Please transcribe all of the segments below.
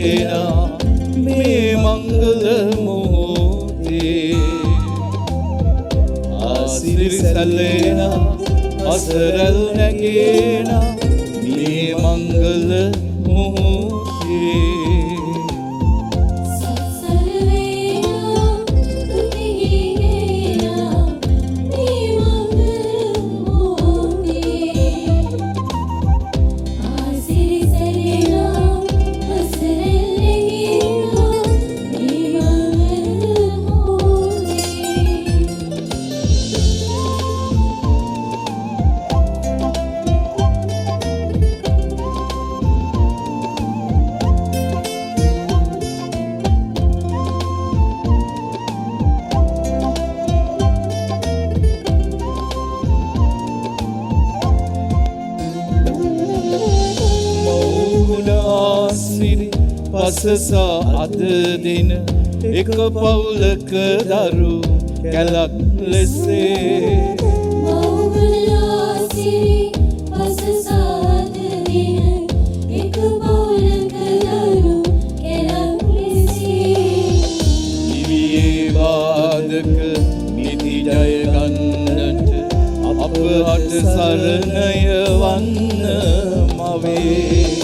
ගැයේනා මේ මංගල මොහොතේ ආසිරි සැලේනා අසරල් නැගේනා මේ මංගල මොහොතේ පසසා අද දින එක පවුලක දරු කැලක් ලෙසේ මෞගුලාසිරි පසසා අද දින එක පවුලක දරු කැලක් ලෙසේ නිවියේ වාදක නිති ජය ගන්නට අප අට සරණය වන්න මවේ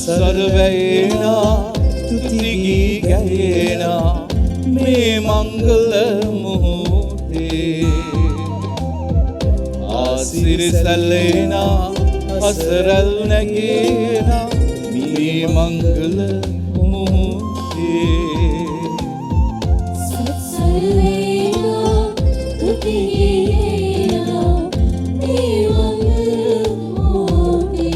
සරවේනා තුතිගී ගැයේනා මේ මංගල මොහොතේ ආසිරි සැලේනා අසරල් නැගේනා මේ මංගල මොහොතේ සරවේනා තුතිගී ගැයේනා මේ මංගල මොහොතේ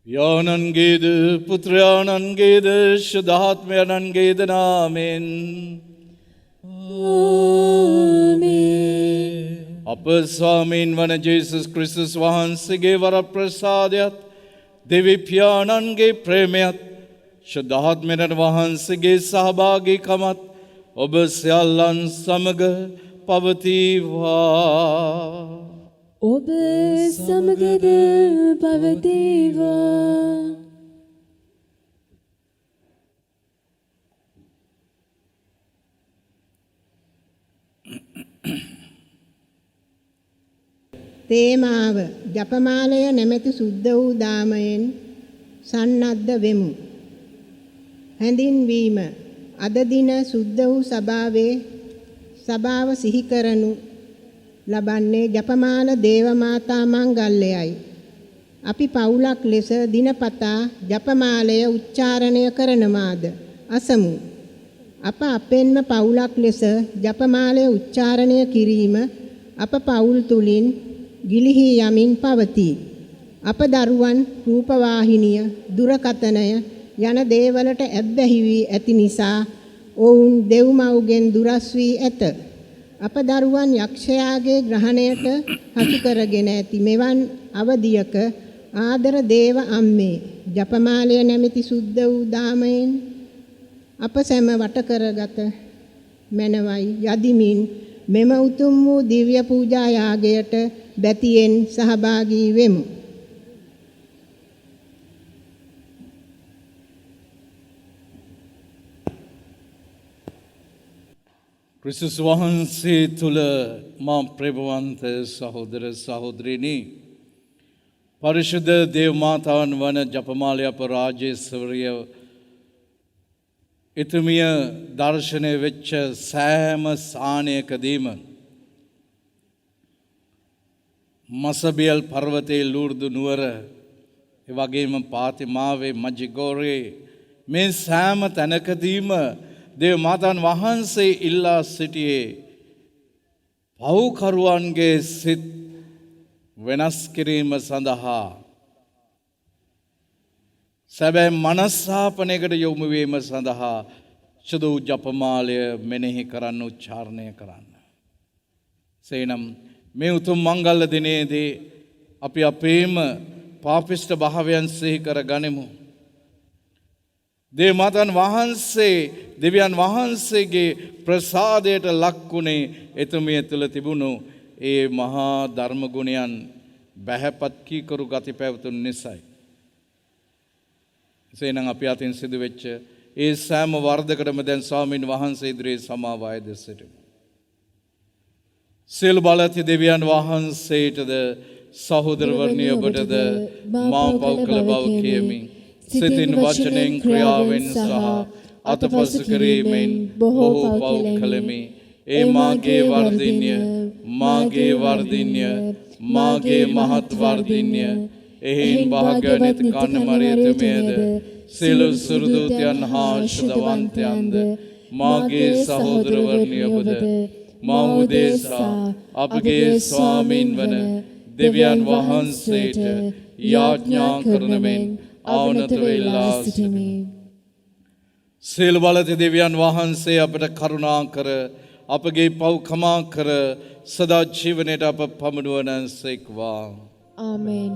යානන්ගේද පුත්‍රයානන්ගේද ශුද්ධාත්මයන්ගේද නාමෙන් අප ස්වාමීන් වන ජේසුස් ක්‍රිස්තුස් වහන්සේගේ වරප්‍රසාදයත් දෙවි පියාණන්ගේ ප්‍රේමයත් ශුද්ධාත්මයන් වහන්සේගේ සහභාගීකමත් ඔබ සියල්ලන් සමග පවතිවා. ඔබ සමගද පවතිවා. තේමාව ජපමාලය නැමැති සුද්ධ වූ දාමයෙන් සන්නද්ධ වෙමු. හැඳින්වීම අද දින සුද්ධ වූ සභාව සිහි කරනු ලබන්නේ ජපමාල දේවමාතා මංගල්‍යයයි. අපි පවුලක් ලෙස දිනපතා ජපමාලය උච්චාරණය කරනවාද අසමු. අප අපෙන්ම පවුලක් ලෙස ජපමාලය උච්චාරණය කිරීම අප පවුල් තුලින් ගිලිහි යමින් පවතී. අප දරුවන් රූපවාහිනිය දුරකථනය යන දේවලට ඇබ්බැහි වී ඇති නිසා ඔවුන් දෙව්මව්ගෙන් දුරස් වී ඇත. අප දරුවන් යක්ෂයාගේ ග්‍රහණයට හසු කරගෙන ඇති මෙවන් අවධියක ආදර දේව අම්මේ ජපමාලය නැමැති සුද්ධ වූ දාමයෙන් අප සැම වට කරගත මැනවයි යදිමින් මෙම උතුම් වූ දිව්‍ය පූජා යාගයට බැතියෙන් සහභාගී වෙමු. ක්‍රිස්තුස් වහන්සේ තුළ මා ප්‍රේමවන්ත සහෝදර සහෝදරිනි, පරිශුද්ධ දේව මාතාවන් වන ජපමාලය අපරාජේශ්වරිය එතුමිය දර්ශනය වෙච්ච සෑම සානයකදීම මසබියල් පර්වතයේ ලූර්දු නුවර එවැගේම පාතිමාවේ මජිගෝරේ මේ සෑම තැනකදීම දේව මාතාන් වහන්සේ ඉල්ලා සිටියේ පව්කරුවන්ගේ සිත් වෙනස් කිරීම සඳහා සැබෑ මනස්සාපනයකට යොමු වීම සඳහා සුදු ජපමාලය මෙනෙහි කරන්න උච්චාරණය කරන්න. සේනම් මේ උතුම් මංගල්‍ය දිනේදී අපි අපේම පාපිෂ්ඨ භාවයන් සිහි කර ගනිමු. දේවමාතන් වහන්සේ දෙවියන් වහන්සේගේ ප්‍රසාදයට ලක්ුණේ එතුමිය තුළ තිබුණු ඒ මහා ධර්ම ගුණයන් බැහැපත් කීකරු ගති පැවතුණු නිසායි. එසේනම් අපි අතින් සිදු වෙච්ච ඒ සෑම වර්ධකටම දැන් ස්වාමීන් වහන්සේ ඉදිරියේ සමාවාය දෙසට. සියලු බලති දෙවියන් වහන්සේටද සහෝදරවරුනි ඔබටද මා පව් කළ බව කියමි. සිතින් වචනෙන් ක්‍රියාවෙන් සහ අතපසු කිරීමෙන් බොහෝ පව් කළෙමි. ඒ මාගේ වර්ධින්‍ය මාගේ මහත් වර්ධින්‍ය එහෙන් භාග්‍යවන්ත කන්නමරියතුමියද සියලු සුරදූතයන් හා ශුද්ධවන්තයන්ද මාගේ සහෝදරවරුනි ඔබද මා උදෙසා අපගේ ස්වාමීන් වන දෙවියන් වහන්සේට යාඥා කරන මෙන් අවනත වෙලා සිටිමි. සියලු බලති දෙවියන් වහන්සේ අපට කරුණා කර අපගේ පව් කමා කර සදා ජීවනයට අප පමුණුවනසේක්වා. ආමේන්.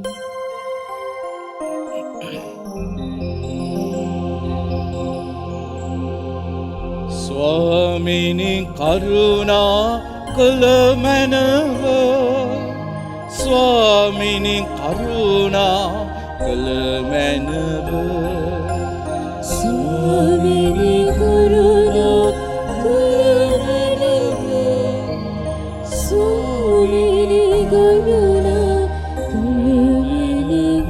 ස්වාමිනි කරුණා කළ මැනව ස්වාමිනි කරුණා කළ මැනව ස්වාමිනි කරුණා කළ මැනව ස්වාමිනි කරුණා කළ මැනව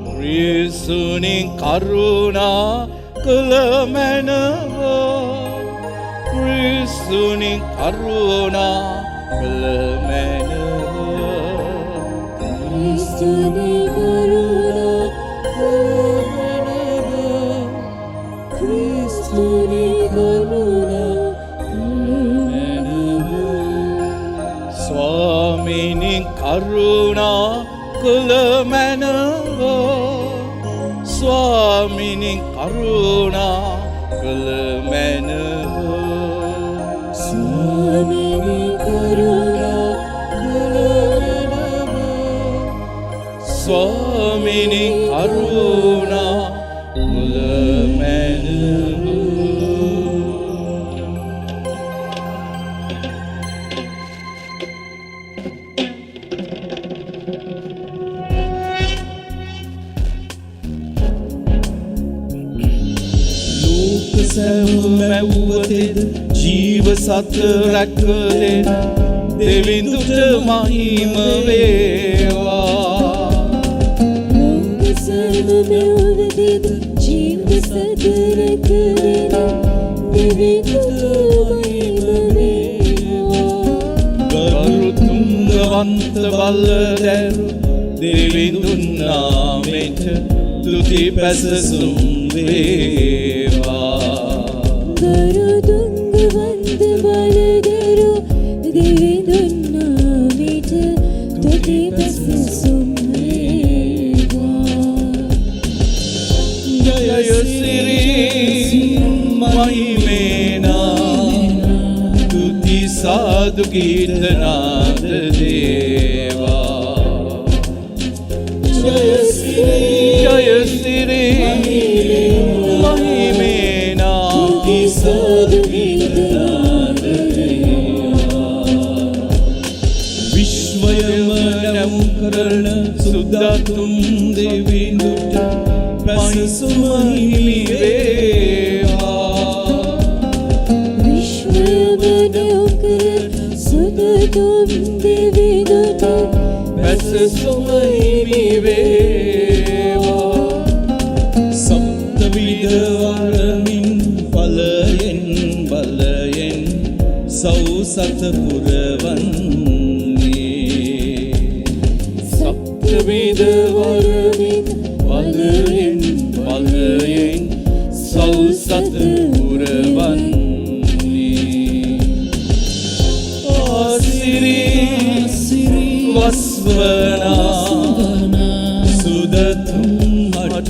ක්‍රිස්තුනි කරුණා කළ මැනව ක්‍රිස්තුනි කරුණා කළ මැනව ක්‍රිස්තුනි කරුණා කළ මැනව ක්‍රිස්තුනි කරුණා කළ මැනව ස්වාමිනි කරුණා කළ මැනව ස්වාමිනි කරුණා කළ මැනව ස්වාමිනි කරුණා කළ මැනව ස්වාමිනි කරුණා කළ මැනව මැව්වතෙද ජීව සත රැකලෙන දෙවිඳුට මහිම වේවා. ලෝක සර්ව මැව්වතෙද ජීව සත රැකලෙන දෙවිඳුට මහිම වේවා. ගරු තුංගවන්ත බලදැරු දෙවිඳුන් නාමෙට තුති පැසසුම් වේවා. ගරු තුංගවන්ත බලදැරු දෙවිඳුන් නාමෙට තුති පැසසුම් වේවා. ජය සිරි මහිමේනා තුති සාදු ගීතනාද දේවා. ජය සිරි මහිමේනා තුති සාදු ගීතනාද දේවා. විශ්වයම නම් කරන සුදතුම් දෙවිඳුට පැසසුම හිමි වේවා. විශ්වයම නම් කරන සුදතුම් දෙවිඳුට පැසසුම හිමි වේවා. සප්තවිධ වරමින් බලයෙන් සෞසත පුරවන්නේ. සප්තවිධ වරමින් බලයෙන් සෞසත පුරවන්නේ. ආසිරි වස්වනා සුදතුම් හට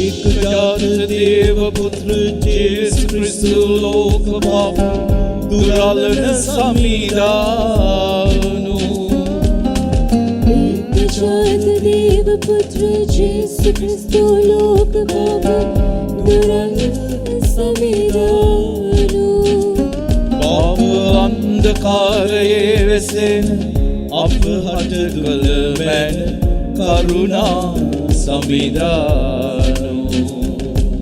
एकजात देव पुत्र यीशु ख्रिस्त लोक पाप दुरालन समीदानु एकजात देव पुत्र यीशु ख्रिस्त लोक पाप दुरालन समीदानु पाप अंधकारये वेसेन අප හට කළ මැන කරුණා සමිදානු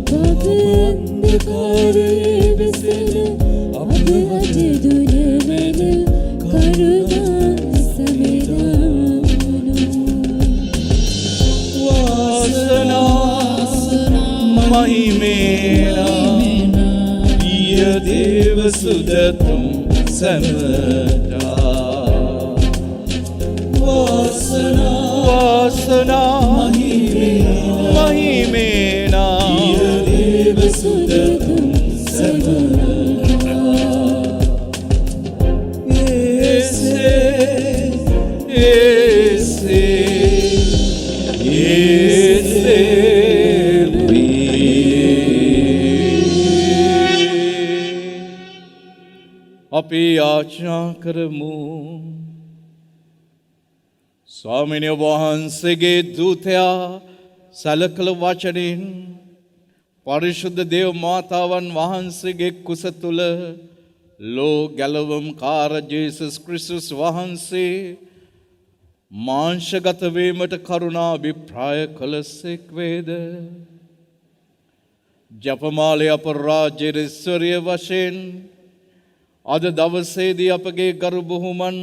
පාප අන්ධකාරයේ වෙසෙන අප හට දුන මැන කරුණා සමිදානු වාසනා මහිමේනා ඊය දේව සුදතුම් සැමටා वासना महिमेना देव सुदतुम समरा ऐसे අපි යාචනා කරමු ස්වාමීන් වහන්සේගේ දූතයා සලකල වචනෙන් පරිශුද්ධ දේව මාතාවන් වහන්සේගේ කුස තුල ලෝ ගැලවුම්කාර ජේසුස් ක්‍රිස්තුස් වහන්සේ මාංශගත වීමට කරුණා අභිප්‍රාය කළසෙක් වේද ජපමාලේ අපරාජ්‍ය ඊශ්වරීය වශයෙන් අද දවසේදී අපගේ ගරු බුහුමන්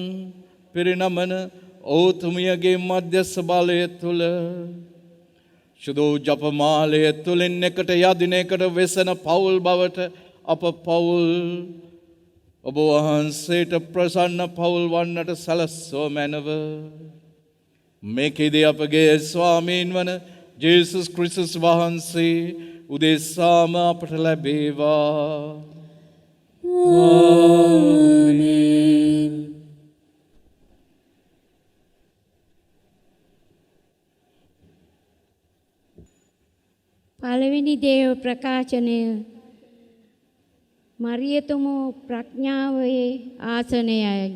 පිරිනමන ඕතුමියගේ මධ්‍යස්ථ බලය තුළ සුදු ජපමාලය තුළින් එකට යදිනයකට වෙසෙන පවුල් බවට අප පවුල් ඔබ වහන්සේට ප්‍රසන්න පවුල් වන්නට සලස්ව මැනව මේකෙදී අපගේ ස්වාමීන් වන ජේසුස් ක්‍රිස්තුස් වහන්සේ උදෙසාම අපට ලැබේවා ආමේන් පළවෙනි දේව ප්‍රකාශනය මරියතුමෝ ප්‍රඥාවේ ආසනයයි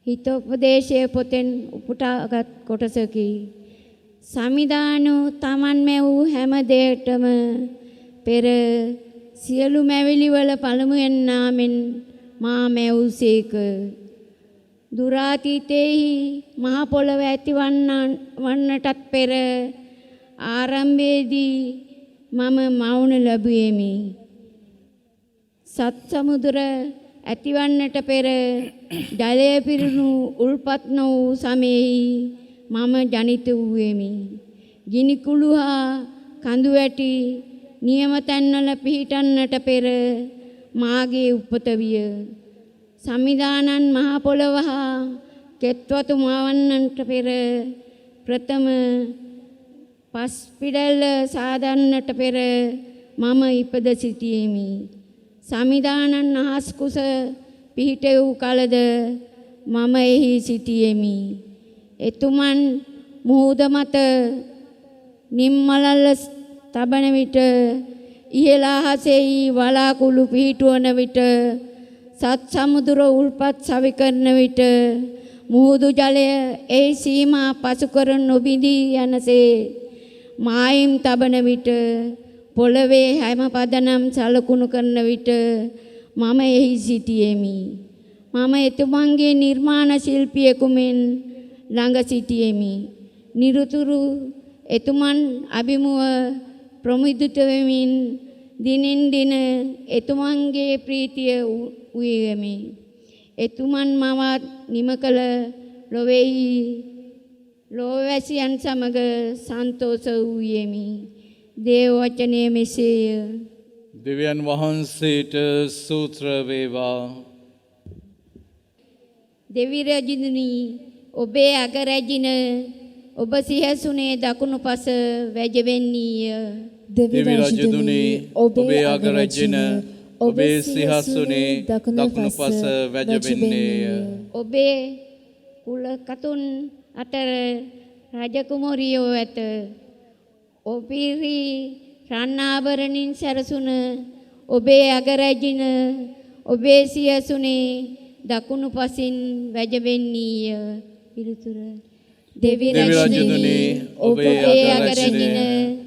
හිතෝපදේශයේ පොතෙන් උපුටාගත් කොටසකි සමිදානු තමන් මැවූ හැම දෙයකටම පෙර සියලු මැවිලි වල පළමුවෙන් නාමෙන් මා මැවූසේක දුරාතීතේහි මහ පොළව ඇතිවන්නටත් පෙර ආරම්භයේදී මම මවුන ලැබුවෙමි. සත් සමුද්‍ර ඇතිවන්නට පෙර ජලය පිරුණු උල්පත් වූ සමයෙහි මම ජනිත වූවෙමි. ගිනි කුළු හා කඳු වැටි නියම තැන්වල පිහිටන්නට පෙර මාගේ උපත විය. සම්විධානන් මහ පොළව හා කෙත්වතු මවන්නට පෙර ප්‍රථම පස් පිඩල්ල සාදන්නට පෙර මම ඉපද සිටියෙමි. සම්විධානන් අහස් කුස පිහිට වූ කලද මම එහි සිටියෙමි. එතුමන් මුහුද මත නිම්මලල්ල තබන විට ඉහළ අහසෙහි වලාකුළු පිහිටුවන විට සත් සමුදුර උල්පත් සවි කරන විට මුහුදු ජලය ඒ සීමා පසු කර නොබිඳී යනසේ මායිම් තබන විට පොළවේ හැම පදනම් සලකුණු කරන විට මම එහි සිටියෙමි. මම එතුමන්ගේ නිර්මාණ ශිල්පියෙකු මෙන් ළඟ සිටියෙමි. නිරුතුරු එතුමන් අභිමුව ප්‍රමුදිත වෙමින් දිනෙන් දින එතුමන්ගේ ප්‍රීතිය උයේමි. එතුමන් මවත් නිම කළ ලොවේහි ලෝවැසියන් සමග සන්තෝෂ වූයෙමි. දේව වචනය මෙසේය. දෙවියන් වහන්සේට සූත්‍ර වේවා. දෙවි රජිනී ඔබේ අගරැජින ඔබ සිහසුනේ දකුණු පස වැජවෙන්නීය. දෙවි රජදුනේ ඔබේ අගරැජින ඔබේ සිහසුනේ දකුණු පස වැජවෙන්නේය. ඔබේ කුල කතුන් අතර රජකුමරියෝ ඇත. ඔපිරි රන්නාභරණින් සැරසුන ඔබේ අගරැජින ඔබේ සියසුනේ දකුණු පසින් වැජවෙන්නීය. පිළිතුර දෙවි රජුනි ඔබේ අගරැජින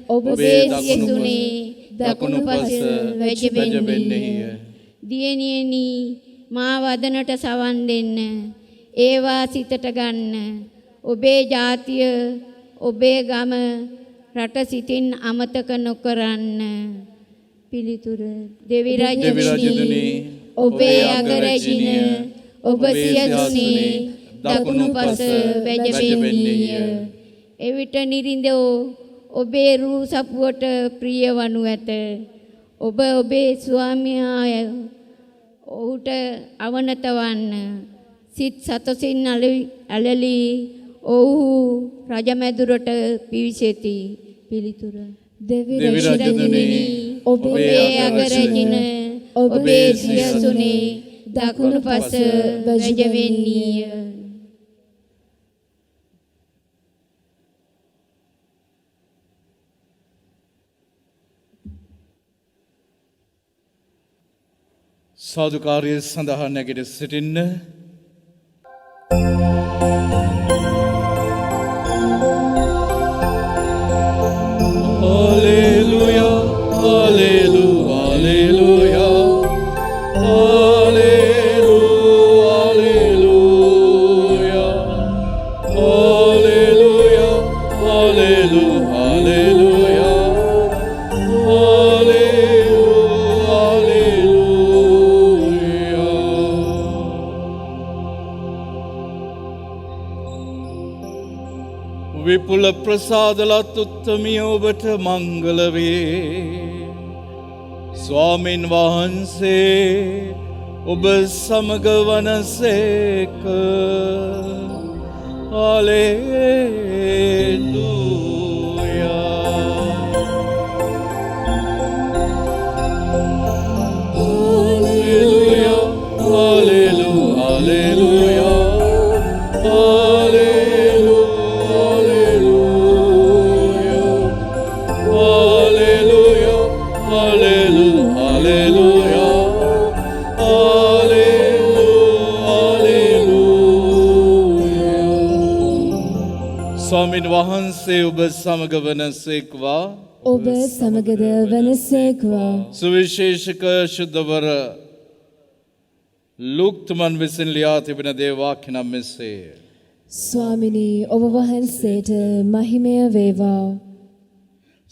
ඔබේ සියසුනේ දකුණු පසින් වැජවෙන්නීය. දියණියනි මා වදනට සවන් දෙන්න ඒවා සිතට ගන්න ඔබේ ජාතිය ඔබේ ගම රට සිතින් අමතක නොකරන්න. පිළිතුර දෙවි රජුනි ඔබේ අගරැජින ඔබ සියසුනේ දකුණු පස වැජවෙන්නීය. එවිට නිරිඳෝ ඔබේ රූ සපුවට ප්‍රිය වනු ඇත. ඔබ ඔබේ ස්වාමියාය ඔහුට අවනත වන්න. සිත් සතසින් අලලි ඔහු රජමැදුරට පිවිසෙති. පිළිතුර දෙවි රජුනි ඔබේ අගරැජින ඔබේ සියසුනේ දකුණු පස වැජවෙන්නීය. සාදුකාරය සඳහා නැගිට සිටින්න. Alleluia, Alleluia, Alleluia, Alleluia, Alleluia, Alleluia, Alleluia, Alleluia, විපුල ප්‍රසාදලත් උත්තමිය ඔබට මංගල වේ. ස්වාමින් වහන්සේ ඔබ සමග වනසේක. හලෙලූයා. හලෙලූයා, හලෙලූයා, හලෙලූයා, ස්වාමින් වහන්සේ ඔබ සමග වනසේක්වා. ඔබ සමගද වනසේක්වා. සුවිශේෂක ශුද්ධවර ලුක්තුමන් විසින් ලියා තිබෙන දේවාක්‍ය නම් මෙසේ. ස්වාමිනී ඔබ වහන්සේට මහිමය වේවා.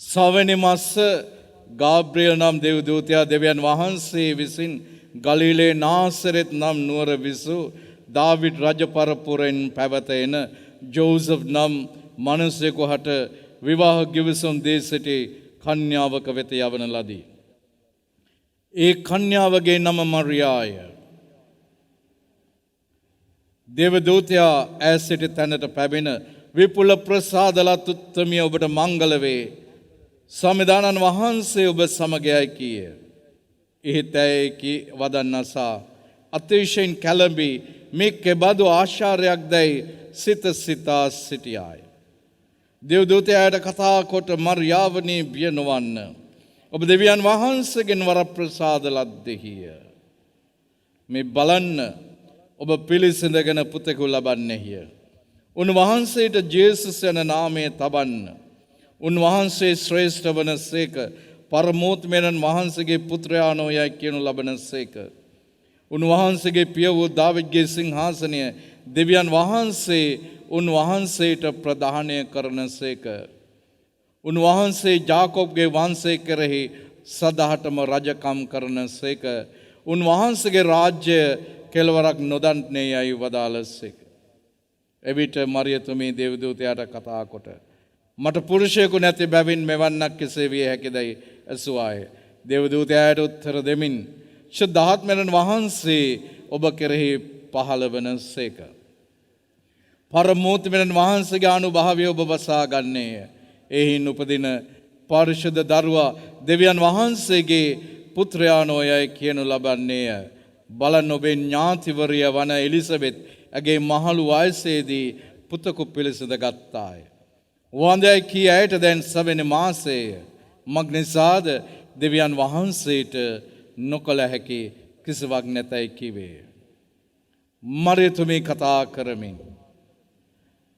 සවැනි මස්ස ගාබ්‍රියල් නම් දෙව්දූතයා දෙවියන් වහන්සේ විසින් ගලිලේ නාසරෙත් නම් නුවර විසු දාවිඩ් රජ පරපුරෙන් පැවත එන ජෝසප් නම් මනුස්සයෙකු හට විවාහ ගිවිසුම් දී සිටි කන්‍යාවක වෙත යවන ලදී. ඒ කන්‍යාවගේ නම මරියාය. දේවදූතයා ඈ සිටි තැනට පැමිණ විපුල ප්‍රසාදලත් උත්තමිය ඔබට මංගල වේ. සමිදානන් වහන්සේ ඔබ සමගයයි කීය. එහෙත් ඇය වදන්නසා අතිශයින් කැළඹී මේ කෙබඳු ආශ්චර්යයක් දැයි සිත සිතා සිටියාය. දෙව්දූතයාට කතා කොට මරියාවනී බිය නොවන්න. ඔබ දෙවියන් වහන්සේගෙන් වරප්‍රසාද ලද්දෙහිය. මේ බලන්න ඔබ පිළිසිඳගෙන පුතෙකු ලබන්නේය. උන්වහන්සේට ජේසුස් යන නාමය තබන්න. උන්වහන්සේ ශ්‍රේෂ්ඨ වන සේක පරමෝත්මයන් වහන්සේගේ පුත්‍රයානෝ යයි කියනු ලබන සේක. උන්වහන්සේගේ පිය වූ දාවිඩ්ගේ සිංහාසනය දෙවියන් වහන්සේ උන්වහන්සේට ප්‍රදානය කරන සේක. උන්වහන්සේ ජාකොබ්ගේ වංශය කෙරෙහි සදහටම රජකම් කරන සේක. උන්වහන්සේගේ රාජ්‍ය කෙලවරක් නොදන්නේ යයි වදාළ සේක. එවිට මරියතුමී දේවදූතයාට කතා කොට මට පුරුෂයෙකු නැති බැවින් මෙවන්නක් කෙසේ විය හැකිදයි ඇසුවාය. දේවදූතයාට උත්තර දෙමින් ශුද්ධාත්මයන් වහන්සේ ඔබ කෙරෙහි පහළ වන සේක. පරමෝත්මයන් වහන්සේගේ අනුභාවය ඔබ වසා ගන්නේය. එහින් උපදින පරිශුද්ධ දරුවා දෙවියන් වහන්සේගේ පුත්‍රයානෝ යයි කියනු ලබන්නේය. බලන්න ඔබේ ඥාතිවරිය වන එලිසබෙත් ඇගේ මහලු වයසේදී පුතකු පිළිසිඳ ගත්තාය. වන්දයයි කී ඇයට දැන් 7 වෙනි මාසයේය. මග්නිසාද දෙවියන් වහන්සේට නොකළ හැකි කිසිවක් නැතයි කිවේ. මරියතුමී කතා කරමින්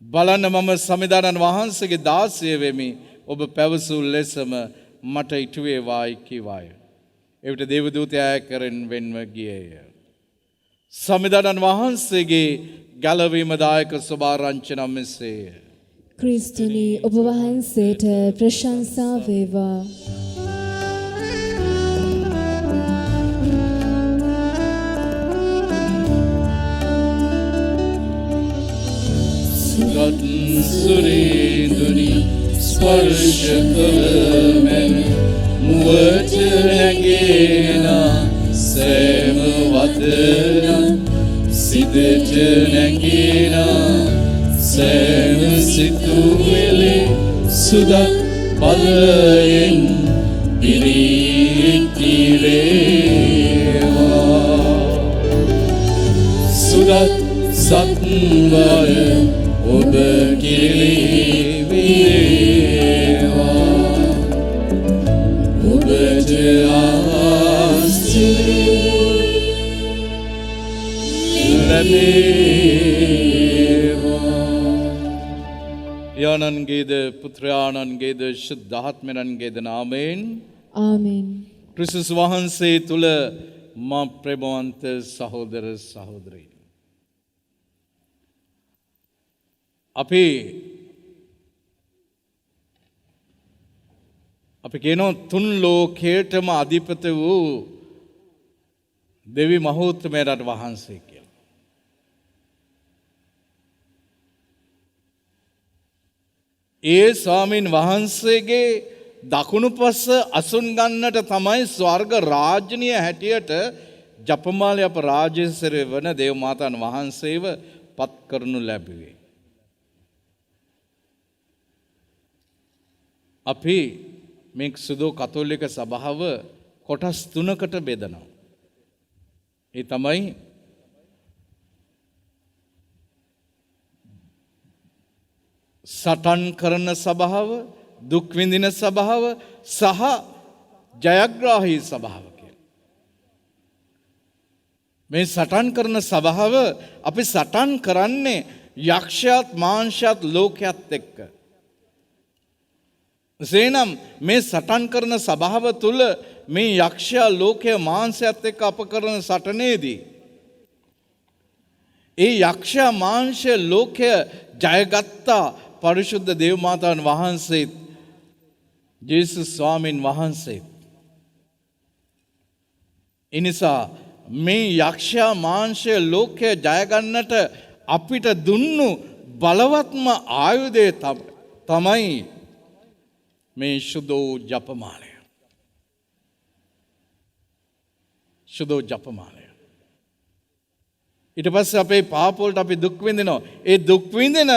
බලන්න මම සමිදානන් වහන්සේගේ දාසය වෙමි ඔබ පැවසූ ලෙසම මට ඉටු වේවායි කිවාය. එවිට දේවදූතයා කරෙන් වෙන්ව ගියේය. සමිදානන් වහන්සේගේ ගැලවීම දායක සුභාරංචි නම් මෙසේය. ක්‍රිස්තුනි ඔබ වහන්සේට ප්‍රශංසා වේවා. සුගත් සුරේඳුනි ස්පර්ශ කළමෙන් මුවට නැගෙන සෑම වදන සිදට නැගෙන සෑම සිතුවිලි සුදත් බලයෙන් පිරිතිරේවා. සුදත් සත්වය ඔබ කිලිවේවා. ඔබට ආශිර්වාද ලැබේවා. යානන්ගේද පුත්‍රයානන්ගේද ශුද්ධාත්මයන්ගේද නාමයෙන් ආමෙන්. ක්‍රිස්තුස් වහන්සේ තුල මා ප්‍රේමවන්ත සහෝදර සහෝදරයනි, අපි කියනවා තුන් ලෝකයටම අධිපති වූ දෙවි මහෝත්තමයන් වහන්සේ කියලා. ඒ ස්වාමීන් වහන්සේගේ දකුණු පස අසුන් ගන්නට තමයි ස්වර්ග රාජ්‍යනිය හැටියට ජපමාලය අප රාජේශ්වරය වන දේව මාතාන් වහන්සේව පත් කරනු ලැබුවේ. අපි මේ සුදු කතෝලික සභාව කොටස් තුනකට බෙදනවා. ඒ තමයි සටන් කරන සභාව, දුක් විඳින සභාව සහ ජයග්‍රාහී සභාව කියලා. මේ සටන් කරන සභාව අපි සටන් කරන්නේ යක්ෂයාත් මාංශයාත් ලෝකයේත් එක්ක. එසේනම් මේ සටන් කරන සභාව තුළ මේ යක්ෂයා ලෝකය මාංශයත් එක්ක අප කරන සටනේදී ඒ යක්ෂයා මාංශය ලෝකය ජයගත්තා පරිශුද්ධ දේව මාතාන් වහන්සේත් ජේසුස් ස්වාමීන් වහන්සේත්. එනිසා මේ යක්ෂයා මාංශය ලෝකය ජයගන්නට අපිට දුන්නු බලවත්ම ආයුධය තමයි මේ ශුද්ධ ජපමාලය. ශුද්ධ ජපමාලය. ඊට පස්සේ අපේ පාප වලට අපි දුක් විඳිනවා. ඒ දුක් විඳින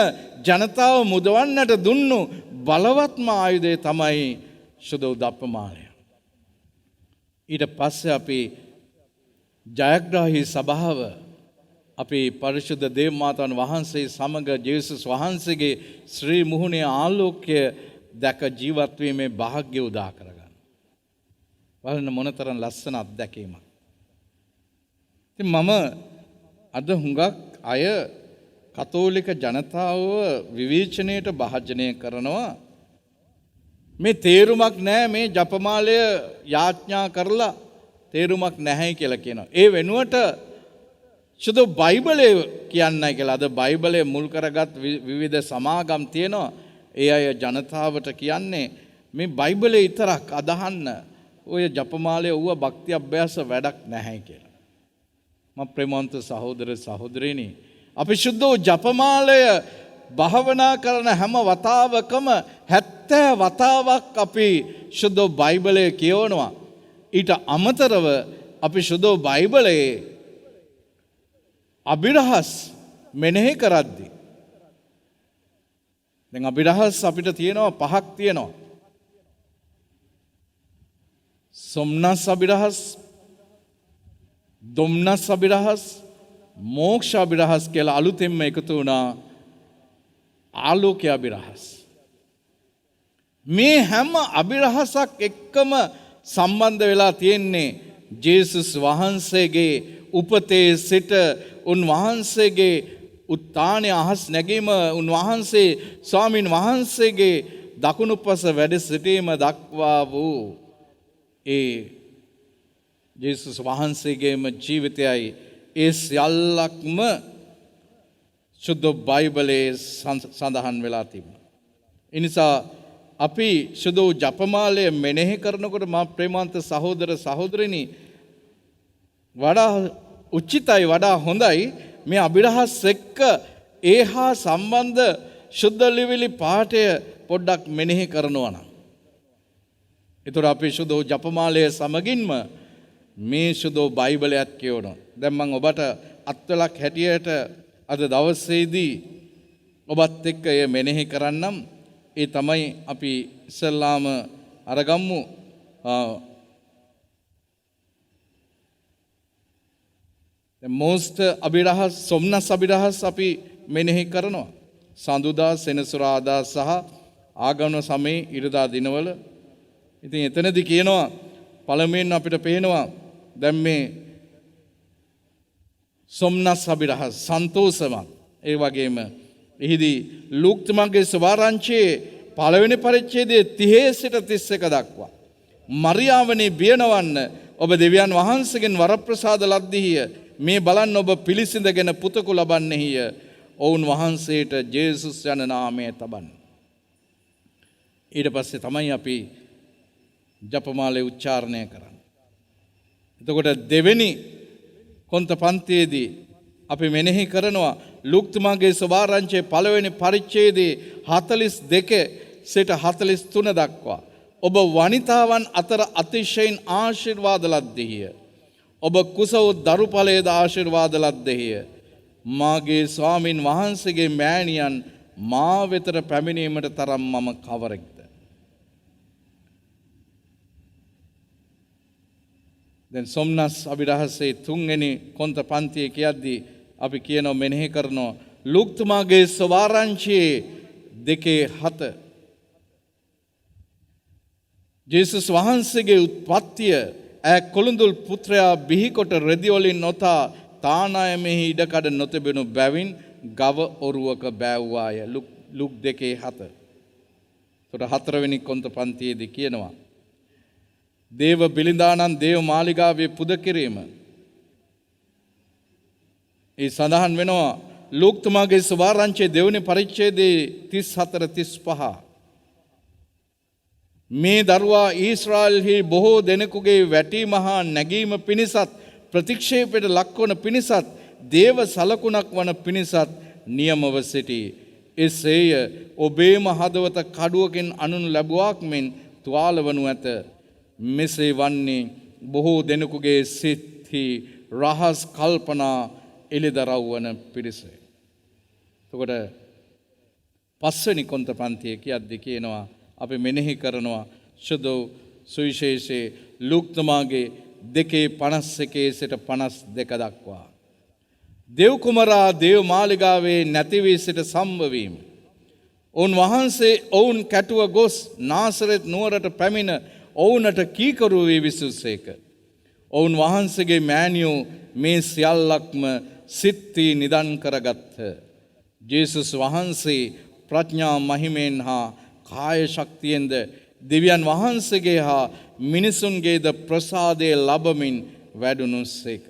ජනතාව මුදවන්නට දුන්නු බලවත්ම ආයුධය තමයි ශුද්ධ ජපමාලය. ඊට පස්සේ අපි ජයග්‍රාහී සභාව අපේ පරිශුද්ධ දේව මාතාන් වහන්සේ සමග ජේසුස් වහන්සේගේ ශ්‍රී මුහුණේ ආලෝකය දැක ජීවත් වීමේ වාසනාව උදා කරගන්න. බලන්න මොනතරම් ලස්සන අත්දැකීමක්. ඉතින් මම අද හුඟක් අය කතෝලික ජනතාව විවේචනයට භාජනය කරනවා. මේ තේරුමක් නැහැ, මේ ජපමාලය යාඥා කරලා තේරුමක් නැහැ කියලා කියනවා. ඒ වෙනුවට සුදු බයිබලය කියන්නයි කියලා. අද බයිබලය මුල් කරගත් විවිධ සමාගම් තියෙනවා. ඒ අය ජනතාවට කියන්නේ මේ බයිබලේ විතරක් අදහන්න, ඔය ජපමාලය ඌව භක්ති අභ්‍යාස වැඩක් නැහැ කියලා. මම ප්‍රේමවන්ත සහෝදර සහෝදරියනි, අපි සුද්ධ ජපමාලය භාවනා කරන හැම වතාවකම 70 වතාවක් අපි සුද්ධ බයිබලය කියවනවා. ඊට අමතරව අපි සුද්ධ බයිබලයේ අභිරහස් මෙනෙහි කරද්දී දැන් අභිරහස් අපිට තියෙනවා 5ක් තියෙනවා. සොම්නස් අභිරහස්, දොම්නස් අභිරහස්, මෝක්ෂ අභිරහස් කියලා අලුතෙන්ම එකතු වුණා ආලෝකය අභිරහස්. මේ හැම අභිරහසක් එක්කම සම්බන්ධ වෙලා තියෙන්නේ ජේසුස් වහන්සේගේ උපතේ සිට උන්වහන්සේගේ උත්ථානය අහස් නැගීම උන්වහන්සේ ස්වාමින් වහන්සේගේ දකුණුපස වැඩ සිටීම දක්වා වූ ඒ ජේසුස් වහන්සේගේම ජීවිතයයි ඒ සියල්ලක්ම සුද්ධ බයිබලයේ සඳහන් වෙලා තිබෙනවා. ඒ නිසා අපි සුදු ජපමාලය මෙනෙහි කරනකොට මා ප්‍රේමාන්ත සහෝදර සහෝදරිනි වඩා උචිතයි වඩා හොඳයි මේ අභිරහස් එක්ක ඒහා සම්බන්ධ ශුද්ධ ලිවිලි පාඨය පොඩ්ඩක් මෙනෙහි කරනවා නම්. ඒතර අපි සුදු ජපමාලය සමගින්ම මේ සුදු බයිබලයත් කියවනවා. දැන් මම ඔබට අත්වලක් හැටියට අද දවසේදී ඔබත් එක්ක එය මෙනෙහි කරන්නම්. ඒ තමයි අපි ඉස්සල්ලාම අරගම්මු most අභිරහස් සොම්නස් අභිරහස් අපි මෙනෙහි කරනවා. සඳුදා සෙනසුරාදා සහ ආගමන සමයේ ඉරිදා දිනවල. ඉතින් එතනදී කියනවා පළමුවෙන් අපිට පේනවා දැන් මේ සොම්නස් අභිරහස් සන්තෝෂමත්. ඒ වගේම එහිදී ලූක්තුමාගේ සවාරංචියේ පළවෙනි පරිච්ඡේදයේ 30 සිට 31 දක්වා මරියාවනේ බියනවන්න ඔබ දෙවියන් වහන්සේගෙන් වරප්‍රසාද ලද්දීය. මේ බලන්න ඔබ පිළිසිඳගෙන පුතකු ලබන්නේය. ඔවුන් වහන්සේට ජේසුස් යන නාමය තබන්න. ඊට පස්සේ තමයි අපි ජපමාලේ උච්චාරණය කරන්නේ. එතකොට දෙවෙනි කොන්ත පන්තියේදී අපි මෙනෙහි කරනවා ලූක්තුමාගේ සවාරංචියේ පළවෙනි පරිච්ඡේදයේ 42 සිට 43 දක්වා ඔබ වනිතාවන් අතර අතිශයින් ආශිර්වාද ලද්දෙහිය. ඔබ කුසව දරුඵලයේද ආශිර්වාද ලද්දෙහිය. මාගේ ස්වාමින් වහන්සේගේ මෑණියන් මා වෙතට පැමිණීමට තරම් මම කවරෙක්ද? දැන් සොම්නස් අභිරහසේ තුන්වෙනි කොන්ත පන්තියේ කියද්දී අපි කියනවා මෙනෙහි කරනවා ලූක්තුමාගේ සවාරංචියේ 2:7 ජේසුස් වහන්සේගේ උත්පත්තිය ඈ කොළුඳුල් පුත්‍රයා බිහිකොට රෙදි වලින් නොතා තානායමෙහි ඉඩකඩ නොතිබෙනු බැවින් ගව ඔරුවක බෑව්වාය. ලුක් 2:7. ඒතර හතරවෙනි කොන්ත පන්තියේදී කියනවා දේව බිලිඳානන් දේව මාලිගාවේ පුද කිරීම. ඒ සඳහන් වෙනවා ලූක්තුමාගේ සවාරංචියේ දෙවෙනි පරිච්ඡේදයේ 34-35 මේ දරුවා ඊශ්‍රායෙල්හි බොහෝ දෙනෙකුගේ වැටීම හා නැගීම පිණිසත් ප්‍රතික්ෂේපයට ලක්වන පිණිසත් දේව සලකුණක් වන පිණිසත් නියමව සිටී. එසේය ඔබේම හදවත කඩුවකින් අනුන් ලැබුවාක් මෙන් තුවාල වනු ඇත. මෙසේ වන්නේ බොහෝ දෙනෙකුගේ සිත්හි රහස් කල්පනා එළිදරව් වන පිරිසේ. එතකොට පස්වෙනි කොන්ත පන්තියේ කියද්දී කියනවා අපි මෙනෙහි කරනවා සුදු සුවිශේෂයේ ලූක්තුමාගේ 2:51 සිට 52 දක්වා. දේව කුමරා දේව මාලිගාවේ නැති වී සිට සම්භවීම. ඔවුන් වහන්සේ ඔවුන් කැටුව ගොස් නාසරෙත් නුවරට පැමිණ ඔවුනට කීකරු වී විසුසේක. ඔවුන් වහන්සේගේ මෑණියෝ මේ සියල්ලක්ම සිත්ති නිදන් කරගත්හ. ජේසුස් වහන්සේ ප්‍රඥා මහිමෙන් හා කාය ශක්තියෙන්ද දෙවියන් වහන්සේගේ හා මිනිසුන්ගේද ප්‍රසාදය ලබමින් වැඩුණුසේක.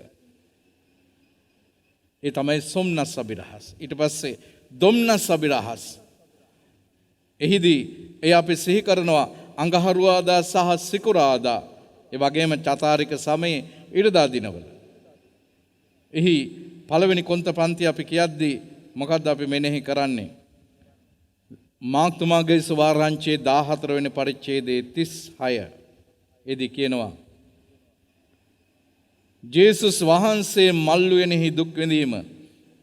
ඒ තමයි සොම්නස් අභිරහස්. ඊට පස්සේ දොම්නස් අභිරහස්. එහිදී ඒ අපි සිහි කරනවා අඟහරුවාදා සහ සිකුරාදා ඒ වගේම චතාරික සමයේ ඉරිදා දිනවල. එහි පළවෙනි කොන්ත පන්ති අපි කියද්දී මොකද්ද අපි මෙනෙහි කරන්නේ? මාක්තුමාගේ සවාරංචියේ 14 වෙනි පරිච්ඡේදයේ 36 එදී කියනවා ජේසුස් වහන්සේ මල්ලුවෙනෙහි දුක් විඳීම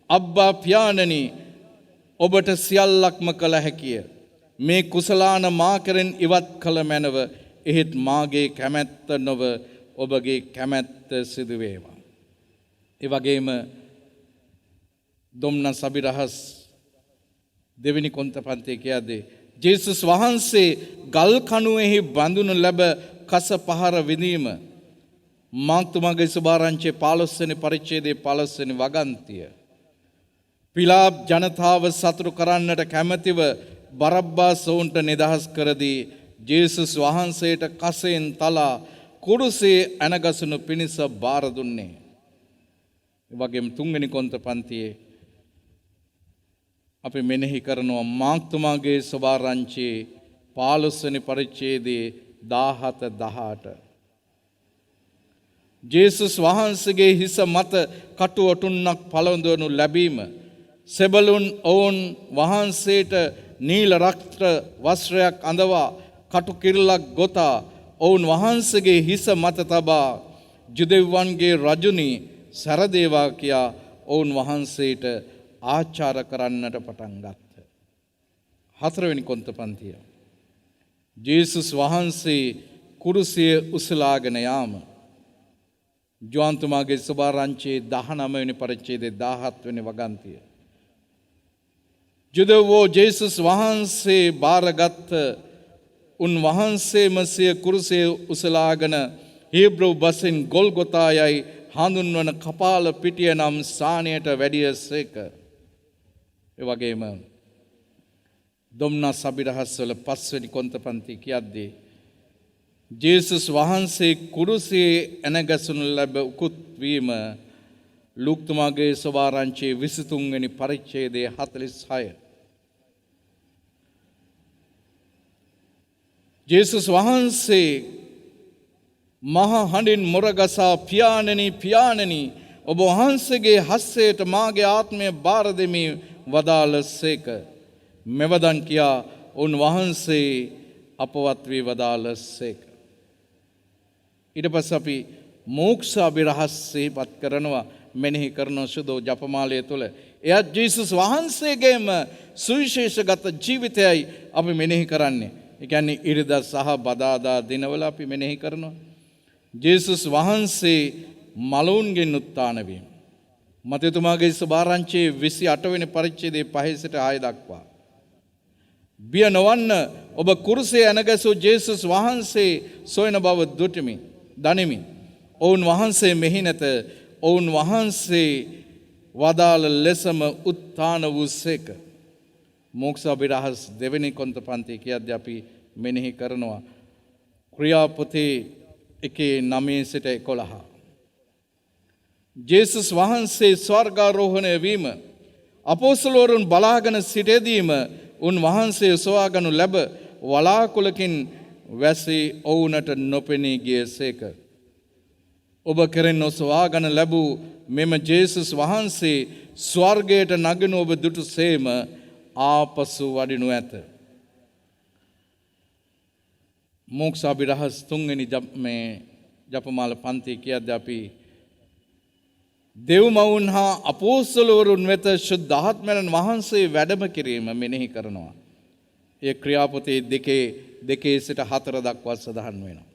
අබ්බා පියාණනි ඔබට සියල්ලක්ම කළ හැකිය. මේ කුසලාන මා කෙරෙන් ඉවත් කළ මැනව. එහෙත් මාගේ කැමැත්ත නොව ඔබගේ කැමැත්ත සිදු වේවා. ඒ වගේම දොම්නස් අභිරහස් දෙවෙනි කොන්ත පන්තියේ කියද්දී ජේසුස් වහන්සේ ගල් කණුවෙහි බඳුනු ලැබ කස පහර විඳීම මාර්තුමාගේ සුභාරංචියේ 15 වෙනි පරිච්ඡේදයේ 15 වෙනි වගන්තිය. පිලාප් ජනතාව සතුටු කරන්නට කැමැතිව බරබ්බාස් ඔවුන්ට නිදහස් කරදී ජේසුස් වහන්සේට කසයෙන් තලා කුරුසේ ඇනගසනු පිණිස බාර දුන්නේ. ඒ වගේම 3 වෙනි කොන්ත පන්තියේ අපි මෙනෙහි කරනවා මාර්තුමාගේ සුභාරංචියේ 15 වෙනි පරිච්ඡේදයේ 17 18. ජේසුස් වහන්සේගේ හිස මත කටු ඔටුන්නක් පළඳවනු ලැබීම සෙබළුන් ඔවුන් වහන්සේට නීල රක්ත වස්ත්‍රයක් අඳවා කටු කිරලක් ගොතා ඔවුන් වහන්සේගේ හිස මත තබා ජුදෙව්වන්ගේ රජුනි සරදේවා කියා ඔවුන් වහන්සේට ආචාර කරන්නට පටන් ගත්තා. 4 වෙනි කොන්ත පන්තිය. ජේසුස් වහන්සේ කුරුසිය උසලාගෙන යාම ජෝන්තුමාගේ සුභාරංචියේ 19 වෙනි පරිච්ඡේදයේ 17 වෙනි වගන්තිය. ජුදෙව්වෝ ජේසුස් වහන්සේ බාරගත් උන්වහන්සේම සිය කුරුසිය උසලාගෙන හීබ්‍රු බසින් ගොල්ගොතා යයි හඳුන්වන කපාල පිටිය නම් ස්ථානයට වැඩියසේක. ඒ වගේම දුම්නස් අභිරහස්වල 5 වෙනි කොන්ත පන්ති කියද්දී ජේසුස් වහන්සේ කුරුසියේ ඇනගසනු ලැබ උකුත් වීම ලූක්තුමාගේ සුභාරංචියේ 23 වෙනි පරිච්ඡේදයේ 46. ජේසුස් වහන්සේ මහ හඬින් මොරගසා පියාණෙනි පියාණෙනි ඔබ වහන්සේගේ හස්තයට මාගේ ආත්මය බාර දෙමි වදාළසේක. මෙවදන් කියා උන්වහන්සේ අපවත් වී වදාළසේක. ඊට පස්සේ අපි මෝක්ෂ අභිරහස් සිහිපත් කරනවා මෙනෙහි කරන සුදෝ ජපමාලය තුළ. එයත් ජේසුස් වහන්සේගේම සුවිශේෂගත ජීවිතයයි අපි මෙනෙහි කරන්නේ. ඒ කියන්නේ ඉරිදා සහ බදාදා දිනවල අපි මෙනෙහි කරනවා. ජේසුස් වහන්සේ මලවුන්ගෙන් උත්ථාන වීම. මතේතුමාගේ සුභාරංචියේ 28 වෙනි පරිච්ඡේදයේ 5 සිට 6 දක්වා. බිය නොවන්න ඔබ කුරුසියේ ඇනගසූ ජේසුස් වහන්සේ සොයන බව දුටිමි. දනිමි. ඔවුන් වහන්සේ මෙහි නැත. ඔවුන් වහන්සේ වදාළ ලෙසම උත්ථාන වූසේක. මෝක්ෂ අභිරහස් 2 වෙනි කොන්ත පන්තිය කියද්දී අපි මෙනෙහි කරනවා ක්‍රියාපොතේ 1:9 සිට 11. ජේසුස් වහන්සේ ස්වර්ගාරෝහණය වීම අපොස්තලවරුන් බලාගෙන සිටදීම උන්වහන්සේ සොයාගනු ලැබ වලාකුළකින් වැසී ඔවුනට නොපෙනී ගියසේක. ඔබ කෙරෙන් සොයාගන ලැබූ මෙම ජේසුස් වහන්සේ ස්වර්ගයට නගනු ඔබ දුටුසේම ආපසු වඩිනු ඇත. මෝක්ෂ අභිරහස් 3 වෙනි ජපමාල පන්තිය කියද්දී අපි දෙව්මවුන් හා අපොස්තලවරුන් වෙත ශුද්ධාත්මයන් වහන්සේ වැඩම කිරීම මෙනෙහි කරනවා. ඒ ක්‍රියාපොතේ 2 සිට 4 දක්වා සඳහන් වෙනවා.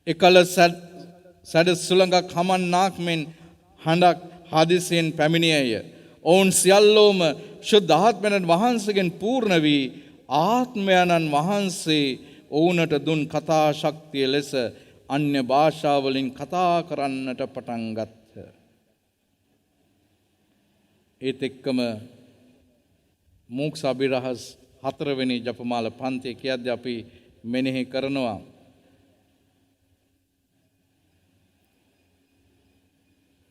එකල සැඩ සුළඟක් හමන්නාක් මෙන් හඬක් හදිසියෙන් පැමිණියේය. ඔවුන් සියල්ලෝම ශුද්ධාත්මයන් වහන්සේගෙන් පූර්ණ වී ආත්මයන්න් වහන්සේ ඔවුනට දුන් කතා ශක්තිය ලෙස අන්‍ය භාෂාවලින් කතා කරන්නට පටන් ගත්හ. ඒත් එක්කම මෝක්ෂ අභිරහස් 4 වෙනි ජපමාල පන්තිය කියද්දී අපි මෙනෙහි කරනවා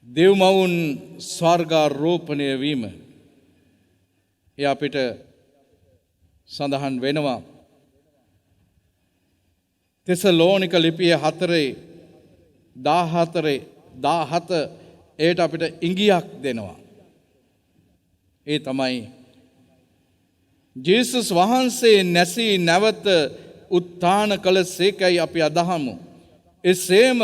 දෙව්මවුන් ස්වර්ගාරෝපණය වීම. එය අපිට සඳහන් වෙනවා තෙසලෝනික ලිපිය 4:14-17 ඒට අපිට ඉඟියක් දෙනවා. ඒ තමයි ජේසුස් වහන්සේ නැසී නැවත උත්ථාන කළ සේකයි අපි අදහමු. එසේම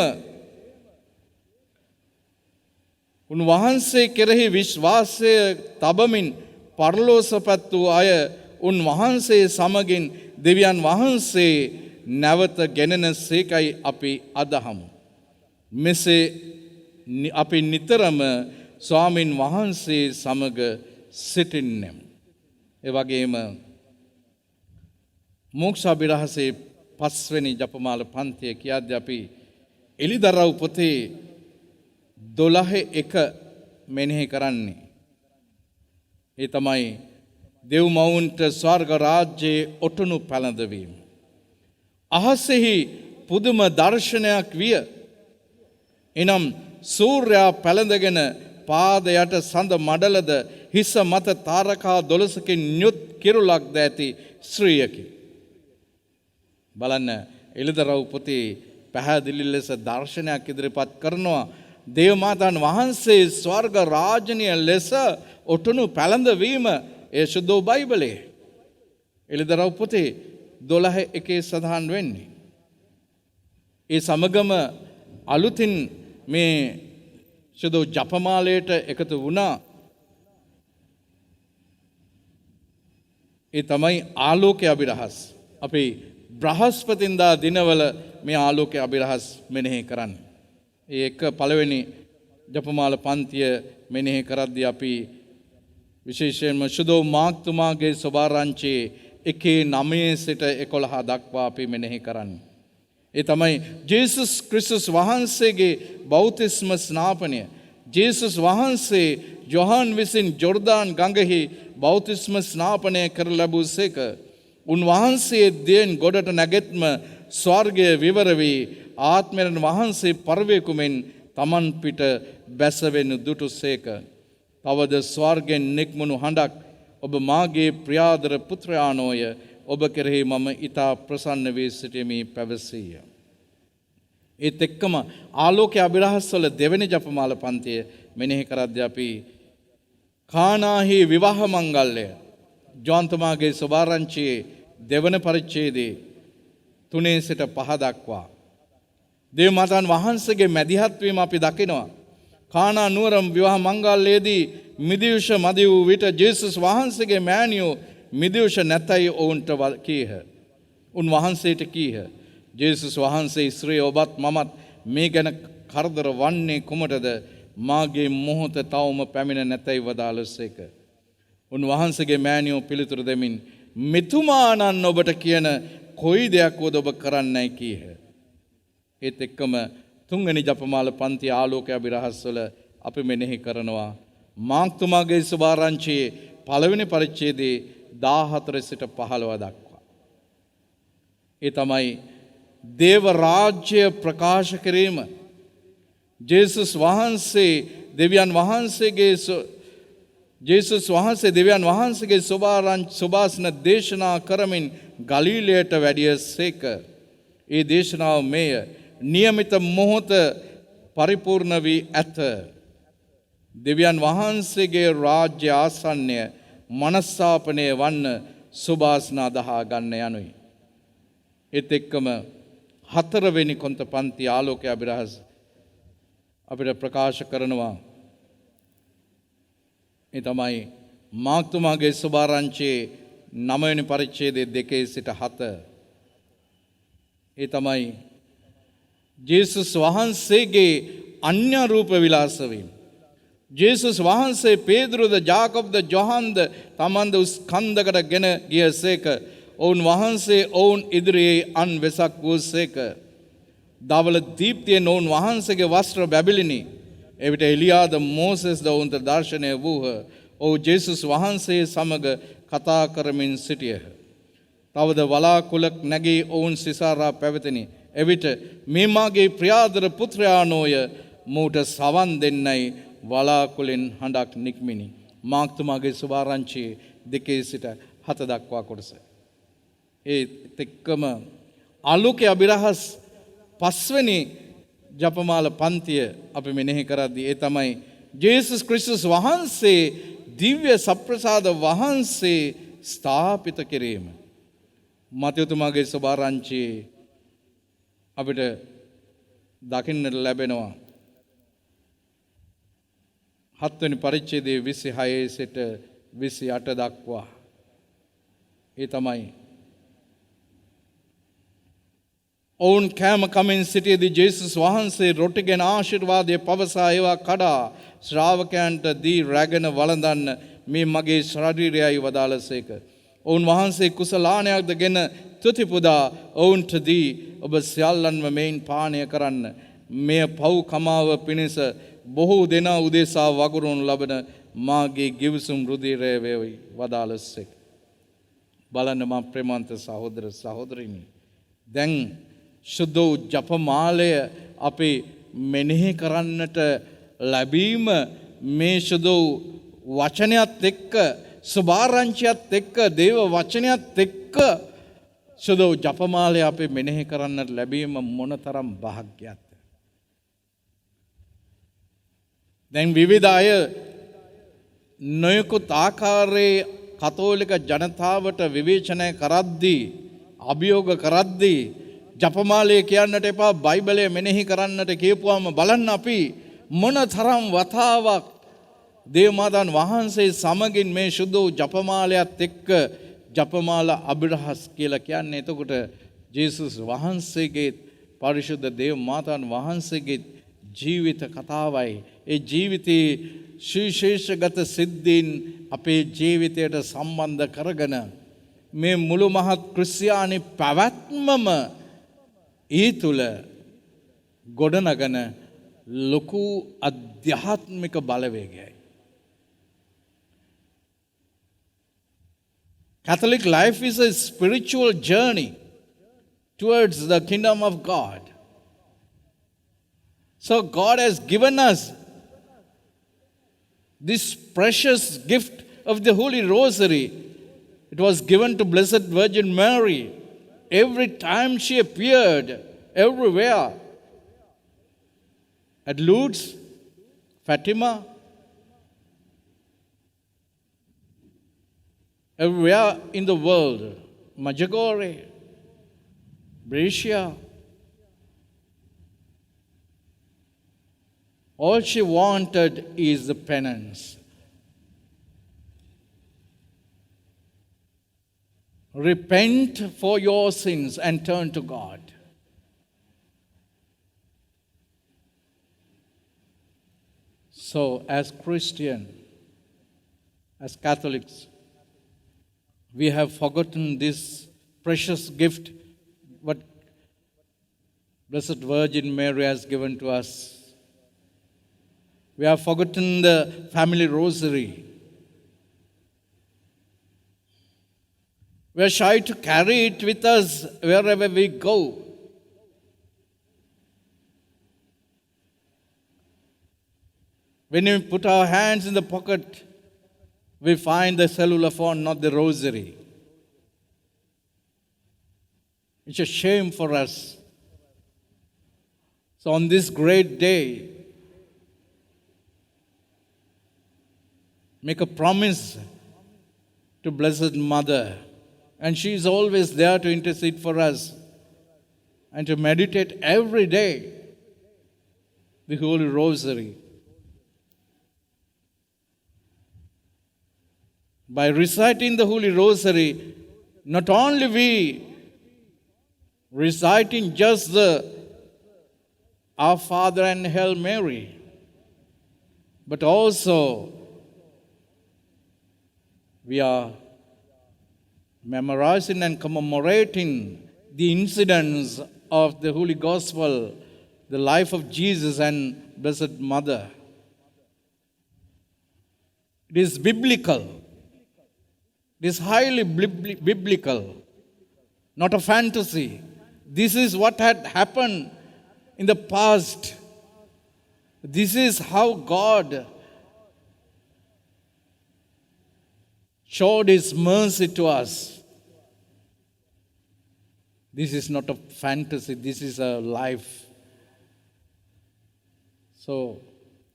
උන්වහන්සේ කෙරෙහි විශ්වාසය තබමින් පරලෝසපත් වූ අය උන්වහන්සේ සමගින් දෙවියන් වහන්සේ නැවත ගෙනෙන සේකයි අපි අදහමු. මෙසේ අපි නිතරම ස්වාමින් වහන්සේ සමග සිටින්නෙමු. ඒ වගේම මෝක්ෂාභිරහසේ 5 වෙනි ජපමාල පන්තිය කියද්දී අපි එලිදරව් පොතේ 12:1 මෙනෙහි කරන්නේ. ඒ තමයි දෙව් මවුන්ට ස්වර්ග රාජ්‍යයේ ඔටුනු පැළඳවීම. අහසෙහි පුදුම දර්ශනයක් විය. එනම් සූර්යයා පැළඳගෙන පාද යට සඳ මඩලද හිස මත තාරකා 12කින් යුත් කිරුලක් ද ඇති ස්ත්‍රියකි. බලන්න එළිදරව් පොතේ පැහැදිලි ලෙස දර්ශනයක් ඉදිරිපත් කරනවා. දේව මාතාන් වහන්සේ ස්වර්ග රාජනීය ලෙස ඔටුනු පැළඳවීම ඒ සුද්ධ බයිබලයේ එළිදරව් පොතේ 12:1 සඳහන් වෙන්නේ. ඒ සමගම අලුතින් මේ සුදු ජපමාලයට එකතු වුණා. ඒ තමයි ආලෝකය අභිරහස්. අපි බ්‍රහස්පතින්දා දිනවල මේ ආලෝකය අභිරහස් මෙනෙහි කරන්නේ. ඒ එක පළවෙනි ජපමාල පන්තිය මෙනෙහි කරද්දී අපි විශේෂයෙන්ම සුදු මාක්තුමාගේ සෝභාරංචියේ 1:9 සිට 11 දක්වා අපි මෙනෙහි කරන්නේ. ඒ තමයි ජේසුස් ක්‍රිස්තුස් වහන්සේගේ බෞතිස්ම ස්නාපනය. ජේසුස් වහන්සේ යොහාන් විසින් ජෝර්දාන් ගඟෙහි බෞතිස්ම ස්නාපනය කර ලැබූසේක. උන්වහන්සේ දෙයෙන් ගොඩට නැගෙත්ම ස්වර්ගය විවර වී ආත්මයන් වහන්සේ පරවේකුමෙන් තමන් පිට බැසවෙනු දුටුසේක. තවද ස්වර්ගෙන් නික්මුණු හඬක් ඔබ මාගේ ප්‍රියාදර පුත්‍රයානෝය. ඔබ කෙරෙහි මම ඊතා ප්‍රසන්න වී සිටිමි පැවසීය. ඒත් එක්කම ආලෝකයේ අභිරහස්වල දෙවෙනි ජපමාල පන්තිය මෙනෙහි කරද්දී අපි කානාහි විවාහ මංගල්‍ය ජෝන්තුමාගේ සෝභාරංචියේ දෙවන පරිච්ඡේදයේ 3 සිට 5 දක්වා දේව මාතාන් වහන්සේගේ මැදිහත් වීම අපි දකිනවා. කානා නුවරම් විවාහ මංගල්‍යයේදී මිදිවුෂ මදි වූ විට ජේසුස් වහන්සේගේ මෑණියෝ මිදිවුෂ නැතයි ඔවුන්ට කීහ. උන්වහන්සේට කීහ. ජේසුස් වහන්සේ ස්ත්‍රී ඔබත් මමත් මේ ගැන කරදර වන්නේ කුමටද? මාගේ මොහොත තවම පැමිණ නැතයි වදාළසේක. උන්වහන්සේගේ මෑණියෝ පිළිතුරු දෙමින් මෙතුමාණන් ඔබට කියන කොයි දෙයක් වද ඔබ කරන්නයි කීහ. ඒත් එක්කම තුන්වෙනි ජපමාල පන්ති ආලෝකය අභිරහස්වල අපි මෙනෙහි කරනවා මාක්තුමාගේ සෝභාරංචියේ පළවෙනි පරිච්ඡේදයේ 14 සිට 15 දක්වා. ඒ තමයි දේව රාජ්‍ය ප්‍රකාශ කිරීම. ජේසුස් වහන්සේ දෙවියන් වහන්සේගේ සෝභාසන දේශනා කරමින් ගලීලයට වැඩියසේක. ඒ දේශනාව මේය. නියමිත මොහොත පරිපූර්ණ වී ඇත. දෙවියන් වහන්සේගේ රාජ්‍ය ආසන්නය මනස්සාපනය වන්න සුභාසන අදහා ගන්න යනුයි. ඒත් එක්කම 4 වෙනි කොන්ත පන්ති ආලෝකය අභිරහස් අපිට ප්‍රකාශ කරනවා. ඒ තමයි මාක්තුමාගේ සෝභාරංචියේ 9 වෙනි පරිච්ඡේදයේ 2 සිට 7. ඒ තමයි ජේසුස් වහන්සේගේ අන්‍ය රූප විලාස වීම. ජේසුස් වහන්සේ පේදුරුද ජාකබ්ද ජොහන්ද තමන්ද ස්කන්ධකට ගෙන ගියසේක. ඔවුන් වහන්සේ ඔවුන් ඉදිරියේ අන් වෙසක් වූසේක. දවල දීප්තියෙන් ඔවුන් වහන්සේගේ වස්ත්‍ර බැබිලිනි. එවිට එලියාද මෝසෙස්ද ඔවුන්ට දර්ශනය වූහ. ඔව් ජේසුස් වහන්සේ සමග කතා කරමින් සිටියහ. තවද වලාකුළක් නැගී ඔවුන් සිසාරා පැවතිනි. එවිට මේ මාගේ ප්‍රියාදර පුත්‍රයානෝය මූට සවන් දෙන්නයි වලාකුළෙන් හඬක් නික්මිනි. මාක්තුමාගේ සෝභාරංචියේ 2 සිට 7 දක්වා කොටස. ඒත් එක්කම ආලෝකය අභිරහස් 5 වෙනි ජපමාල පන්තිය අපි මෙනෙහි කරද්දී ඒ තමයි ජේසුස් ක්‍රිස්තුස් වහන්සේ දිව්‍ය සප්‍රසාද වහන්සේ ස්ථාපිත කිරීම. මතයතුමාගේ සෝභාරංචියේ අපිට දකින්නට ලැබෙනවා 7 වෙනි පරිච්ඡේදයේ 26 සිට 28 දක්වා. ඒ තමයි ඔවුන් කෑම කමින් සිටියේදී ජේසුස් වහන්සේ රොටිගෙන ආශිර්වාදය පවසා ඒවා කඩා ශ්‍රාවකයන්ට දී රැගෙන වළඳන්න මේ මගේ ශරීරයයි වදාළසේක. ඔවුන් වහන්සේ කුසලානයක්ද ගෙන තුතිපුදා ඔවුන්ට දී ඔබ සියල්ලන්ම මෙයින් පානය කරන්න. මෙය පව් කමාව පිණිස බොහෝ දෙනා උදෙසා වගුරුන් ලබන මාගේ ගිවිසුම් රුධිරය වේවි වදාළසේක. බලන්න මා ප්‍රේමන්ත සහෝදර සහෝදරිනි. දැන් සුදු ජපමාලය අපි මෙනෙහි කරන්නට ලැබීම මේ සුදු වචනයත් එක්ක සුභාරංචියත් එක්ක දේව වචනයත් එක්ක සුදු ජපමාලය අපි මෙනෙහි කරන්නට ලැබීම මොනතරම් භාග්‍යයක්ද. දැන් විවිධ අය නොයෙකුත් ආකාරයේ කතෝලික ජනතාවට විවේචනය කරද්දී අභියෝග කරද්දී ජපමාලය කියන්නට එපා බයිබලය මෙනෙහි කරන්නට කියපුවාම බලන්න අපි මොන තරම් වතාවක් දේවමාතාන් වහන්සේ සමගින් මේ සුදු ජපමාලයත් එක්ක ජපමාල අභිරහස් කියලා කියන්නේ. එතකොට ජේසුස් වහන්සේගේ පරිශුද්ධ දේවමාතාන් වහන්සේගේ ජීවිත කතාවයි. ඒ ජීවිතයේ සුවිශේෂගත සිද්ධීන් අපේ ජීවිතයට සම්බන්ධ කරගෙන මේ මුළු මහත් ක්‍රිස්තියානි පැවැත්මම ඒ තුළ ගොඩනගන ලොකු අධ්‍යාත්මික බලවේගයයි. Catholic life is a spiritual journey towards the kingdom of God. So God has given us this precious gift of the Holy Rosary. It was given to Blessed Virgin Mary. Every time she appeared, everywhere. At Lourdes, Fatima, everywhere in the world, Medjugorje, Brescia. All she wanted is the penance. Repent for your sins and turn to God. So, as Christian, as Catholics, we have forgotten this precious gift what Blessed Virgin Mary has given to us. We have forgotten the family rosary. We are shy to carry it with us wherever we go. When we put our hands in the pocket, we find the cellular phone, not the rosary. It's a shame for us. So on this great day, make a promise to Blessed Mother, and she is always there to intercede for us, and to meditate every day the Holy Rosary. By reciting the Holy Rosary, not only we reciting just the Our Father and Hail Mary, but also we are memorizing and commemorating the incidents of the Holy Gospel, the life of Jesus and Blessed Mother. It is biblical. It is highly biblical, not a fantasy. This is what had happened in the past. This is how God showed His mercy to us. This is not a fantasy, this is a life. So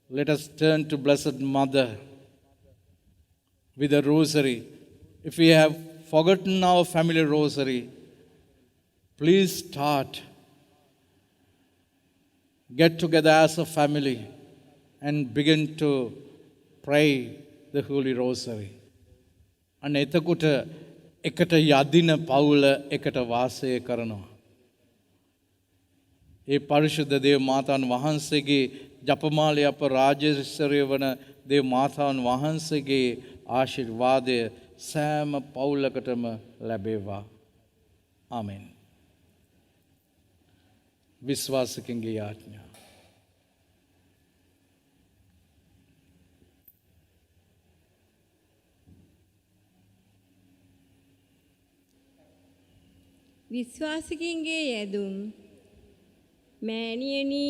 let us turn to Blessed Mother with a rosary. If we have forgotten our family rosary, please start. Get together as a family and begin to pray the Holy Rosary. අන්න එතකොට එකට යදින පවුල එකට වාසය කරනවා. ඒ පරිශුද්ධ දේව මාතාන් වහන්සේගේ ජපමාලය අප රාජේශ්වරය වන දේව මාතාන් වහන්සේගේ ආශිර්වාදය සෑම පවුලකටම ලැබේවා. ආමෙන්. විශ්වාසිකයන්ගේ යාඥා. විශ්වාසිකයන්ගේ යෙදුම්. මෑණියනි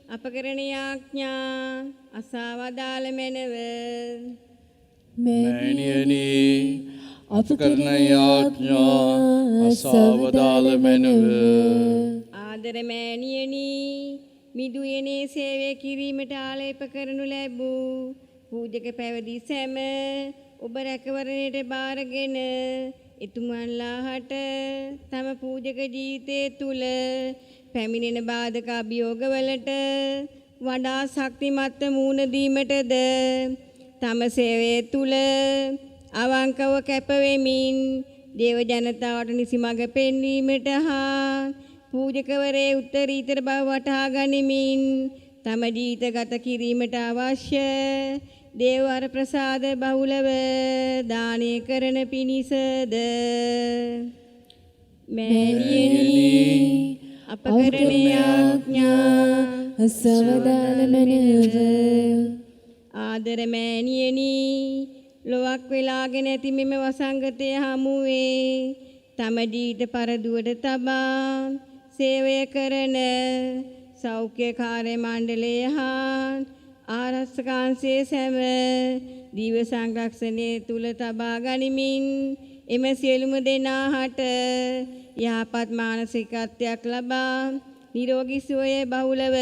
අප කරන යාඥා අසවදාල මැනව. මෑණියනි අප කරන යාඥා අසවදාල මැනව. ආදර මෑණියනි මිදුයනේ සේවය කිරීමට ආලේප කරනු ලැබූ පූජක පැවිදි සැම ඔබ රැකවරණයට බාරගෙන එතුමන්ලාහට තම පූජක ජීවිතය තුල පැමිණෙන බාධක අභියෝගවලට වඩා ශක්තිමත් මුහුණ දීමටද තම සේවය තුල අවංකව කැපවෙමින් දේව ජනතාවට නිසිමඟ පෙන්වීමට හා පූජකවරේ උත්තරීතර බව වටහා ගනිමින් තම ජීවිත ගත කිරීමට අවශ්‍ය දේව වර ප්‍රසාද බහුලව දානය කරන පිණිසද මෑණියනි අප කරන යාඥා සවදාල මැනව. ආදර මෑණියනි ලොවක් වෙලාගෙන ඇති මෙම වසංගතය හමුවේ තම ජීවිත පරදුවට තබා සේවය කරන සෞඛ්‍ය කාර්ය මණ්ඩලය හා ආරක්ෂකාංශයේ සැම දීව සංරක්ෂණය තුල තබා ගනිමින් එම සියලුම දෙනාහට යහපත් මානසිකත්වයක් ලබා නිරෝගී සුවය බහුලව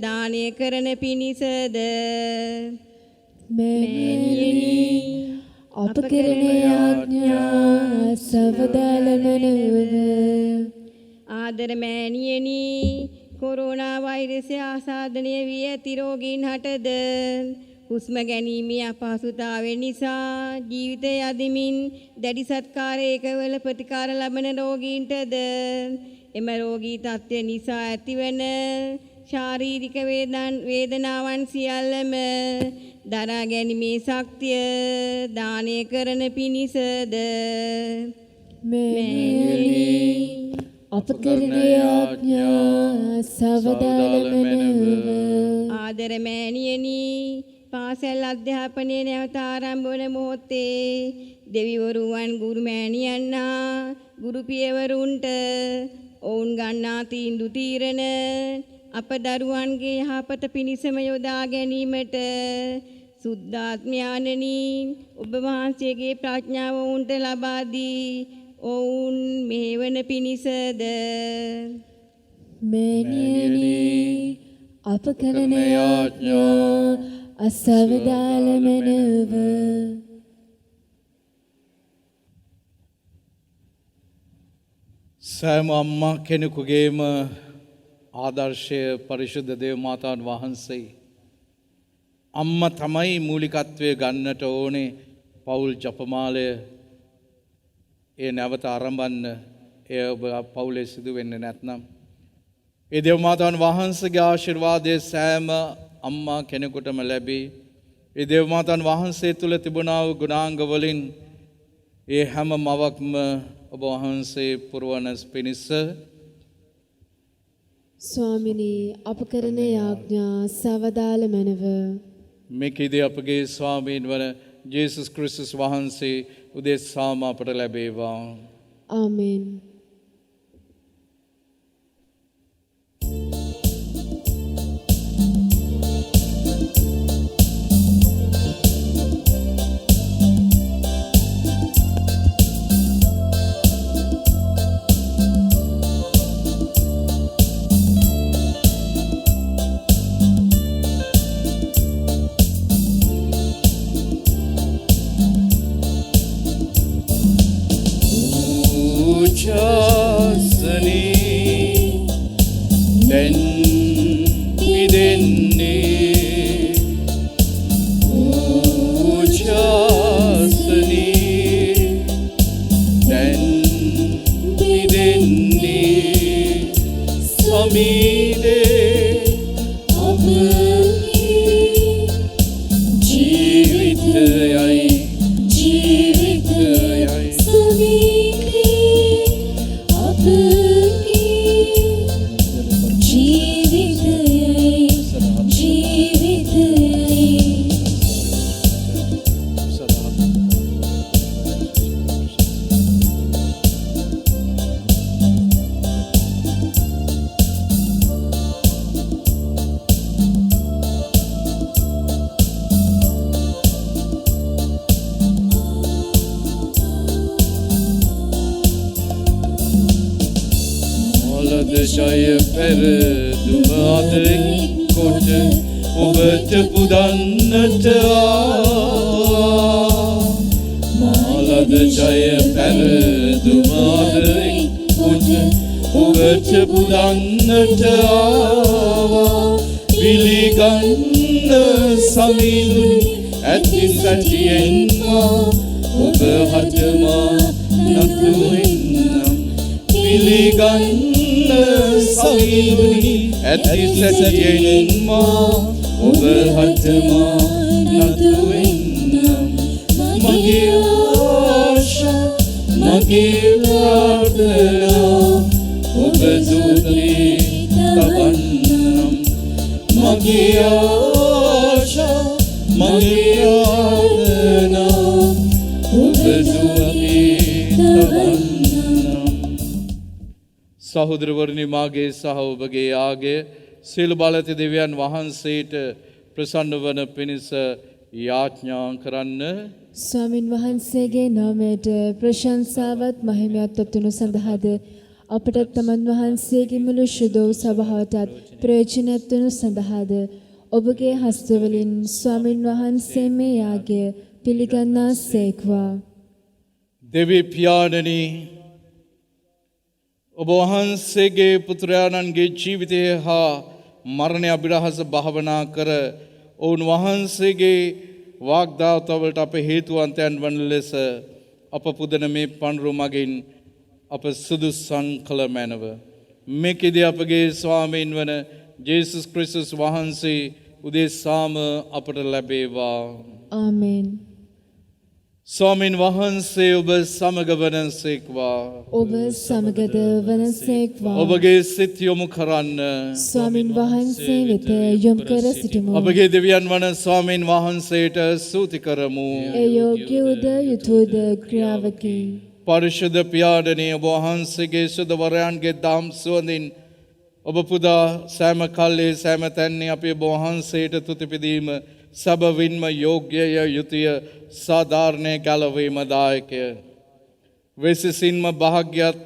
දානය කරන පිණිසද මෑණියනි අප කරන යාඥා සවදාල මැනව. ආදර මෑණියනි කොරෝනා වෛරසය ආසාදනය වී ඇති රෝගීන් හටද හුස්ම ගැනීමේ අපහසුතාවය නිසා ජීවිතය අදිමින් දැඩි සත්කාර ඒකවල ප්‍රතිකාර ලබන රෝගීන්ටද එම රෝගී තත්ත්වය නිසා ඇතිවන ශාරීරික වේදනාවන් සියල්ලම දරා ගැනීමේ ශක්තිය දානය කරන පිණිසද මෑණියනි අප කරන යාඥා සවදාල මැනව. ආදර මෑණියනි පාසල් අධ්‍යාපනයේ නැවත ආරම්භ වන මොහොතේ දෙවිවරුන් ගුරු මෑණියන් හා ගුරු පියවරුන්ට ඔවුන් ගන්නා තීන්දුව තීරණ අප දරුවන්ගේ යහපත පිණිසම යොදා ගැනීමට සුද්ධාත්මයාණනි ඔබ වහන්සේගේ ප්‍රඥාව ඔවුන්ට ලබා දී ඔවුන් මෙහෙවන පිණිසද මෑණියනි අප කරන යාඥා අසවදාල මැනව. සෑම අම්මා කෙනෙකුගේම ආදර්ශය පරිශුද්ධ දේව මාතාන් වහන්සේ. අම්මා තමයි මූලිකත්වය ගන්නට ඕනේ පවුල් ජපමාලය ඒ නැවත ආරම්භන්න එය ඔබ පවුලේ සිදු වෙන්නේ නැත්නම් ඒ දේව මාතාන් වහන්සේගේ ආශිර්වාදය සෑම අම්මා කෙනෙකුටම ලැබී ඒ දේව මාතාන් වහන්සේ තුල තිබුණා වූ ගුණාංග වලින් ඒ හැම මවක්ම ඔබ වහන්සේ පුරවන පිණිස ස්වාමිනී අප කරන යාඥා සවදාල මැනව. මේකෙදී අපගේ ස්වාමීන් වන ජේසුස් ක්‍රිස්තුස් වහන්සේ උදෙසාම අපට ලැබේවා. ආමෙන්. ජය පෙරදුම අදින් කොට ඔබට පුදන්නට මාලද ජය පෙරදුම අදින් කොට ඔබට පුදන්නට පිළිගන්න සමිඳුනි ඇති සැටියෙන්ම ඔබ හටමා නතු වෙන්නම් පිළිගන්න සමිඳුනි ඇති සැටියෙන්ම ඔබ හටමා නතු වෙන්නම් මගේ ආශා මගේ ප්‍රාර්ථනා ඔබ දුරේ තබන්නම් මගේ ආශා මගේ ආර්දනා ඔබ දුරේ තබන්නම් සහෝදරවරුනි මාගේ සහ ඔබගේ ආගය සියලු බලති දෙවියන් වහන්සේට ප්‍රසන්න වන පිණිස යාඥා කරන්න ස්වාමින් වහන්සේගේ නාමයට ප්‍රශංසාවත් මහිමයත් ඔත්තුණු සඳහාද අපට තමන් වහන්සේගේ මුළු ශුද්ධ සභාවටත් ප්‍රයෝජනවත් වනු සඳහාද ඔබගේ හස්තවලින් ස්වාමින් වහන්සේ මේ යාගය පිළිගන්නා සේක්වා. දෙවි පියාණනි ඔබ වහන්සේගේ පුත්‍රයාණන්ගේ ජීවිතය හා මරණය අභිරහස භාවනා කර ඔවුන් වහන්සේගේ වාග්දාවතවලට අප හේතුවන්තයන් වන ලෙස අප පුදන මේ පඬුරු මගින් අප සුදුසන් කළ මැනව. මේකෙදී අපගේ ස්වාමීන් වන ජේසුස් ක්‍රිස්තුස් වහන්සේ උදෙසාම අපට ලැබේවා. ආමේන්. ස්වාමීන් වහන්සේ ඔබ සමග වනසේක්වා. ඔබ සමගද වනසේක්වා. ඔබගේ සිත් යොමු කරන්න. ස්වාමින් වහන්සේ වෙත යොමු කර සිටිමු. අපගේ දෙවියන් වන ස්වාමීන් වහන්සේට ස්තුති කරමු. ඒ යෝග්‍ය උද යුතුයද ක්‍රියාවකි. පරිශුද්ධ පියාණනි ඔබ වහන්සේගේ සුදවරයන්ගේ දම් සුවඳින් ඔබ පුදා සෑම කල්ලි සෑම තැන්නේ අපේ ඔබ වහන්සේට තුතිපිදීම සබවින්ම යෝග්‍යය යුතුය සාධාරණය ගැලවීම දායකය. වෙසසින්ම භාග්‍යත්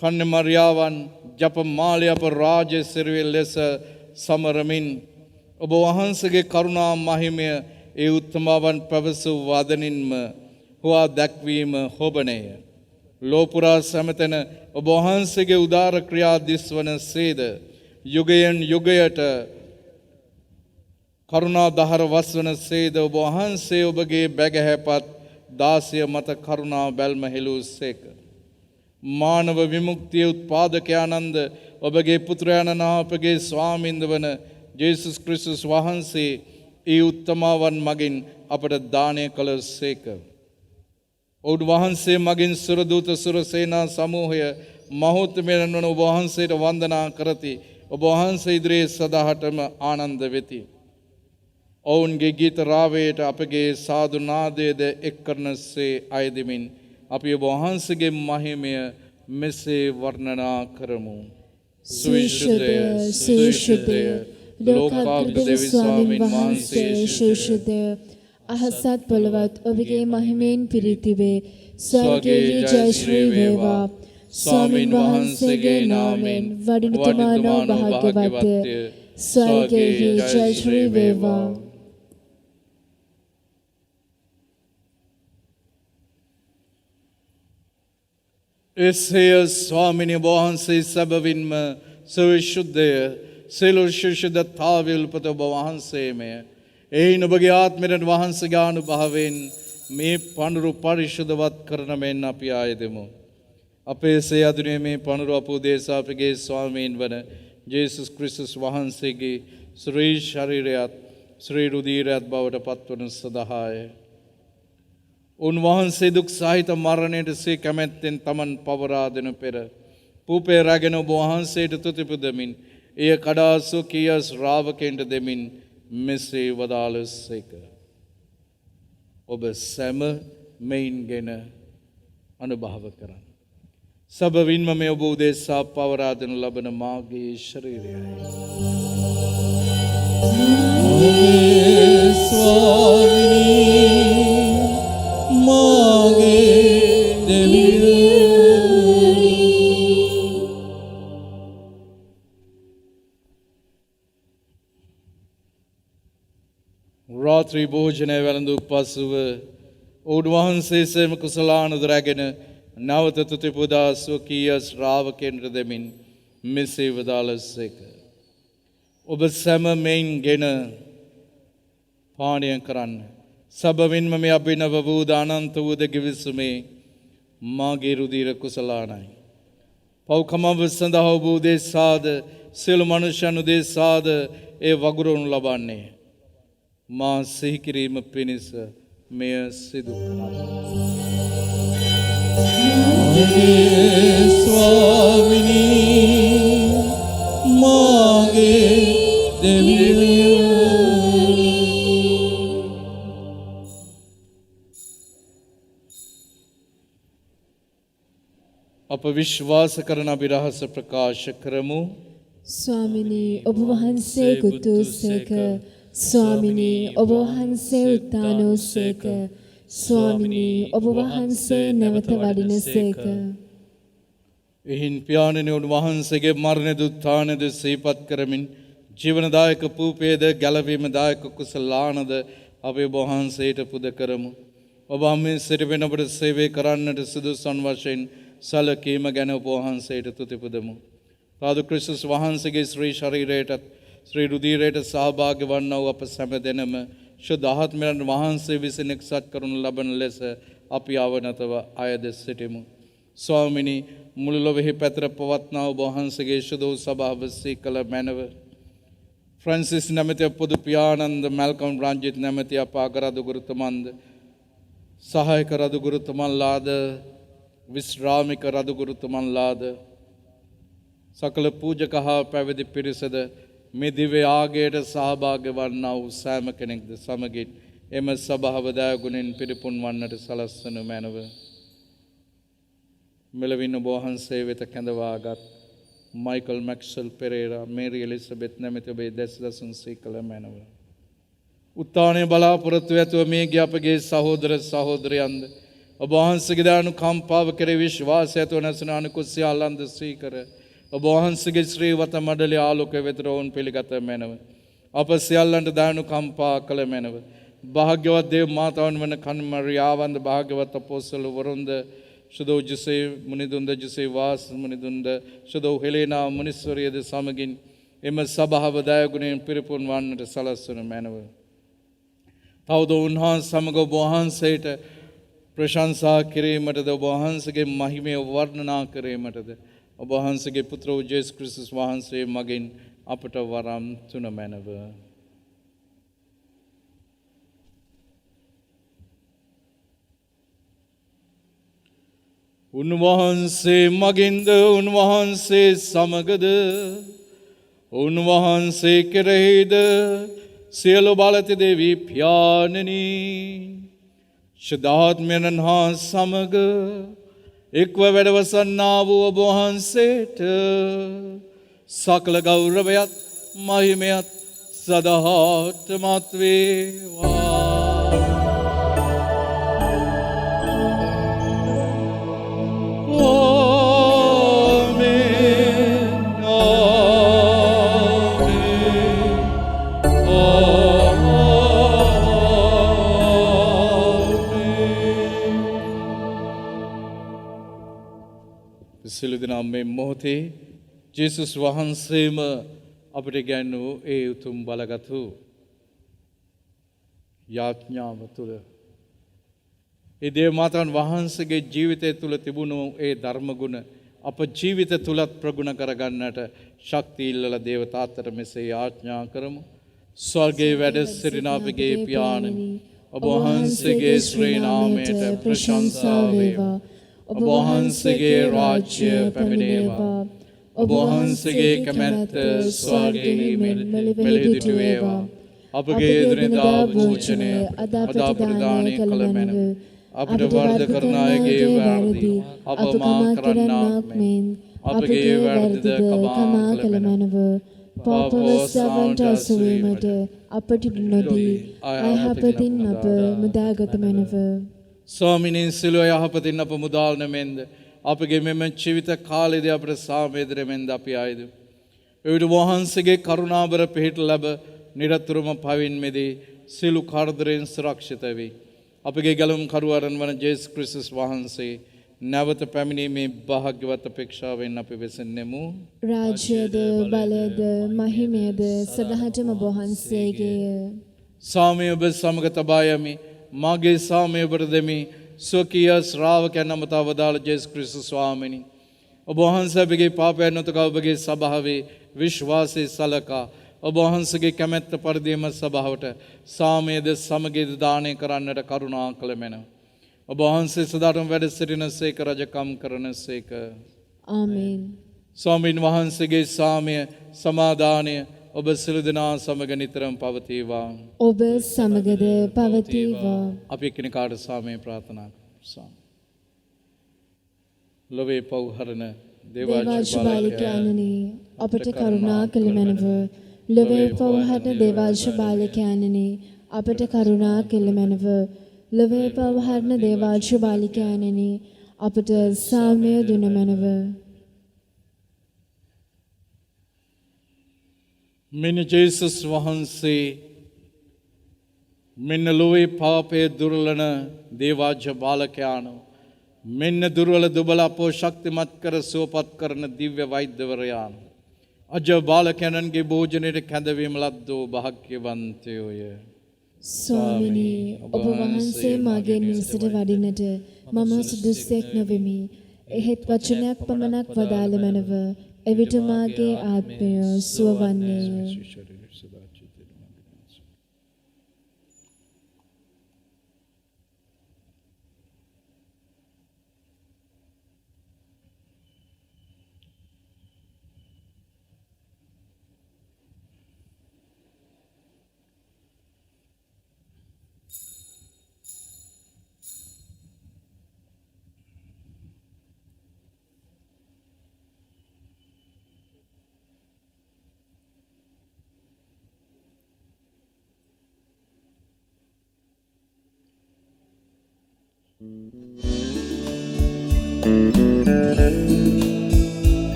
කන්‍යමරියාවන් ජපමාලය අප රාජ්‍ය සිරුවිල් ලෙස සමරමින් ඔබ වහන්සේගේ කරුණා මහිමය ඒ උත්තමාවන් පැවසූ වදනින්ම හුවා දැක්වීම හොබනය. ලෝපුරා සැමතැන ඔබ වහන්සේගේ උදාර ක්‍රියා දිස්වන සේද යුගයෙන් යුගයට කරුණා දහර වස්වන සේද ඔබ වහන්සේ ඔබගේ බැගහැපත් දාසිය මත කරුණා බැල්ම හෙළූ සේක. මානව විමුක්තිය උත්පාදකයානන්ද ඔබගේ පුත්‍රයාණන් අපගේ ස්වාමින්ද වන ජේසුස් ක්‍රිස්තුස් වහන්සේ ඒ උත්තමාවන් මගින් අපට දානය කළ සේක. ඔවුන් වහන්සේ මගින් සුරදූත සුරසේනා සමූහය මහෝත්තමයන් වන ඔබ වහන්සේට වන්දනා කරති. ඔබ වහන්සේ ඉදිරියේ සදාහටම ආනන්ද වෙති. ඔවුන්ගේ ගීත රාවයට අපගේ සාදු නාදයේද එක් කරනසේ අයදෙමින් අපි ඔබ වහන්සේගේ මහිමය මෙසේ වර්ණනා කරමු. සුවිශුද්ධය සුවිශුද්ධය ලෝකාග්‍ර දෙවි ස්වාමීන් වහන්සේ සුවිශුද්ධය. අහසත් පොළවත් ඔබගේ මහිමයෙන් පිරිතිවේ. ස්වර්ගයේ ජය ශ්‍රී වේවා. ස්වාමීන් වහන්සේගේ නාමයෙන් වඩිනතුමානෝ භාග්‍යවත්ය. ස්වර්ගයේ ජය ශ්‍රී වේවා. එසේ ස්වාමිනී වහන්සේ සැබවින්ම සවිශුද්ධය සියලු ශුද්ධතාවය උල්පත ඔබ වහන්සේමය. එයින් ඔබගේ ආත්මයෙන් වහන්සේගේ අනුභවයෙන් මේ පඬුරු පරිශුද්ධවත් කරන මෙන් අපි ආයදෙමු. අපේ සේ අදුනේ මේ පඬුරු අපෝ දේශා අපගේ ස්වාමීන් වන ජේසුස් ක්‍රිස්තුස් වහන්සේගේ ශ්‍රී ශරීරයත් ශ්‍රී රුධිරයත් බවට පත්වන සදාය. උන්වහන්සේ දුක් සහිත මරණයට සේ කැමැත්තෙන් තමන් පවරා දෙනු පෙර පූපේ රැගෙන ඔබ වහන්සේට තුති පුදමින් එය කඩා සුඛිය ශ්‍රාවකයන්ට දෙමින් මෙසේ වදාළසේක. ඔබ සැම මෙයින්ගෙන අනුභව කරන්න. සබවින්ම මේ ඔබ උදෙසා පවරා දෙනු ලබන මාගේ ශරීරයයි. ස්වාමිනී මාගේ දෙවියනි රාත්‍රී භෝජනය වැළඳු පසුව උන්වහන්සේ සෙම කුසලානුද රැගෙන නැවත තුති පුදා ස්වකීය ශ්‍රාවකයන්ට දෙමින් මෙසේ වදාළසේක. ඔබ සැම මෙයින් ගෙන පානය කරන්න. සබවින්ම මේ අභිනව වූද අනන්ත වූද ගිවිසුමේ මාගේ රුධිර කුසලානයි. පව්කමව සඳහා ඔබ උදෙසාද සියලු මනුෂ්‍යයන් උදෙසාද ඒ වගුරුවනු ලබන්නේ. මා සිහි කිරීම පිණිස මෙය සිදු ස්වාමිනී මාගේ දෙවියනි. අප විශ්වාස කරන අභිරහස ප්‍රකාශ කරමු. ස්වාමිනී ඔබ වහන්සේ කුතුසේක. ස්වාමිනී ඔබ වහන්සේ උත්තානෝසේක. ස්වාමිනී ඔබ වහන්සේ නැවත වඩිනසේක. එහින් පියාණෙනි උන්වහන්සේගේ මරණ දුත්ථානද සිහිපත් කරමින් ජීවනදායක පූපේද ගැලවීමදායක කුසලානද අපි ඔබ වහන්සේට පුද කරමු. ඔබ හම්මින් සිටින අපට සේවය කරන්නට සුදුසුන් වශයෙන් සැලකීම ගැන ඔබ වහන්සේට තුති පුදමු. සාදු ක්‍රිස්තුස් වහන්සේගේ ශ්‍රී ශරීරයටත් ශ්‍රී රුධිරයට සහභාගී වන්නා වූ අප සැම දෙනම ශුද්ධ ආත්මයන් වහන්සේ විසින් එක්සත් කරනු ලබන ලෙස අපි අවනතව අයද සිටිමු. ස්වාමිනී මුළු ලොවෙහි පැතර පවත්නා ඔබ වහන්සේගේ ශුද්ධ සභාව සීකල මැනව ෆ්‍රැන්සිස් නැමැති පොදු පියාණන්ද මැල්කම් රංජිත් නැමැති අප අගරදු ගුරුතුමන්ද සහායක රදු ගුරුතුමන්ලාද විශ්‍රාමික රදු ගුරුතුමන්ලාද සකල පූජක හා පැවිදි පිරිසද මේ දිව්‍ය ආගයට සහභාගී වන්නා වූ සෑම කෙනෙක්ද සමගින් එම සභාව දයාගුණෙන් පිරිපුන් වන්නට සලස්වනු මැනව. මෙලවින් ඔබ වහන්සේ වෙත කැඳවාගත් මයිකල් මැක්සල් පෙරේරා මේරි එලිසබෙත් නැමැති ඔබේ දැස්දසුන් සීකල මැනව. උත්තානය බලාපොරොත්තු ඇතුව මේ ගිය අපගේ සහෝදර සහෝදරයන්ද ඔබ වහන්සේගේ දානුකම්පාව කෙරෙහි විශ්වාසය ඇතුව නැසෙන අනිකුත් සියල්ලන්ද සීකර ඔබ වහන්සේගේ ශ්‍රීවත මඩලේ ආලෝකය වෙතට ඔවුන් පිළිගත මැනව. අප සියල්ලන්ට දානුකම්පා කළ මැනව. භාග්‍යවත් දේව මාතාවන් වන කන්මරියාවන්ද භාග්‍යවත් අපොස්තල වරුන්ද ශුද්ධ ජුසේ මුනිදුන්ද ජුසේ වාස් මුනිදුන්ද ශුද්ධ හෙලේනා මුනිස්වරියද සමගින් එම සභාව දයාගුණයෙන් පිරිපුන් වන්නට සලස්වනු මැනව. තවද උන්වහන්සේ සමග ඔබ වහන්සේට ප්‍රශංසා කිරීමටද ඔබ වහන්සේගේ මහිමය වර්ණනා කිරීමටද ඔබ වහන්සේගේ පුත්‍ර වූ ජේසුස් ක්‍රිස්තුස් වහන්සේ මගින් අපට වරම් තුන මැනව. උන්වහන්සේ මගින්ද උන්වහන්සේ සමගද උන්වහන්සේ කෙරෙහිද සියලු බලති දෙවි පියාණෙනි ශුද්ධාත්මයන් හා සමග එක්ව වැඩවසන්නා වූ ඔබ වහන්සේට සකල ගෞරවයත් මහිමයත් සදහටමත් වේවා. සියලු දෙනා මේ මොහොතේ ජේසුස් වහන්සේම අපට ගැන්වූ ඒ උතුම් බලගතු යාඥාව තුළ ඒ දේව මාතාන් වහන්සේගේ ජීවිතය තුළ තිබුණු ඒ ධර්මගුණ අප ජීවිත තුලත් ප්‍රගුණ කරගන්නට ශක්තිය ඉල්ලලා දේව තාත්තට මෙසේ යාඥා කරමු. ස්වර්ගයේ වැඩ සිටින අපගේ පියාණනි ඔබ වහන්සේගේ ශ්‍රී නාමයට ප්‍රශංසා වේවා. ඔබ වහන්සේගේ රාජ්‍ය පැමිණේවා. ඔබ වහන්සේගේ කැමැත්ත ස්වර්ගයේ මෙලෙහිදිට වේවා. අපගේ එදිනෙදා භෝජනය අද අපට දානය කළ මැනව. අපට වරද කරන අයගේ වැරදි අප මා කරන්නාක් මෙන් අපගේ වැරදිද කමා කළ මැනව. පාපවස්සවන්ට අසුවීමට අපට නොදී අයහපතින් අප මුදාගත මැනව. ස්වාමිනී සිළුව යහපතින් අප මුදාල්න මෙන්ද අපගේ මෙම ජීවිත කාලයේදී අපට සාමේදර මෙන්ද අපි ආයුධ. එවිට වහන්සේගේ කරුණාබර පිහිට ලැබ නිරතුරුම පවින් මෙදී සියලු කාර්දරයෙන් සුරක්ෂිත වේ. අපගේ ගැලුම් කරුවරන් වන ජේසුස් ක්‍රිස්තුස් වහන්සේ නැවත පැමිණීමේ භාග්‍යවත් අපේක්ෂාවෙන් අපි වෙසෙන්නෙමු. රාජ්‍යද බලයද මහිමයද සදහටම ඔබ වහන්සේගේය. සාමය ඔබ සමග තබා යමි. මාගේ සාමය ඔබට දෙමි. ස්වකීය ශ්‍රාවකයන් අමතා වදාළ ජේසුස් ක්‍රිස්තුස් ස්වාමීනි, ඔබ වහන්සේ අපගේ පාපයන් නොතකා ඔබගේ සභාවේ විශ්වාසයේ සලකා ඔබ වහන්සේගේ කැමැත්ත පරිදිම සභාවට සාමයද සමගියද දානය කරන්නට කරුණා කළ මැනව. ඔබ වහන්සේ සදාටම වැඩ සිටිනසේක, රජකම් කරනසේක. ආමේන්. ස්වාමීන් වහන්සේගේ සාමය සමාදානය ඔබ සියලු දෙනා සමග නිතරම පවතිවා. ඔබ සමගද පවතිවා. අපි එකිනෙකාට සාමය ප්‍රාර්ථනා කරමු. ලොවේ පව්හරණ දේවාජ්‍යපාලිකයන්නි, අපට කරුණා කළ මැනව. ලොවේ පව්හරණ දේවාජ්‍යපාලිකයන්නි, අපට කරුණා කළ මැනව. ලොවේ පව්හරණ දේවාජ්‍යපාලිකයන්නි, අපට සාමය දුන මැනව. මෙන්න ජේසුස් වහන්සේ මෙන්න ලොවේ පාපය දුර්ලන දේවාජ්‍ය බාලකයානෝ, මෙන්න දුර්වල දුබල අපෝ ශක්තිමත් කර සුවපත් කරන දිව්‍ය වෛද්‍යවරයාන, අජ බාලකයන්ගේ භෝජනයට කැඳවීම ලද්දෝ භාග්‍යවන්තයෝය. ස්වාමිනී, ඔබ වහන්සේ මාගේ නිවසට වඩින්නට මම සුදුස්සෙක් නොවෙමි. එහෙත් වචනයක් පමණක් වදාළ මැනව. එවිට මාගේ ආත්මය සුවවන්නේය.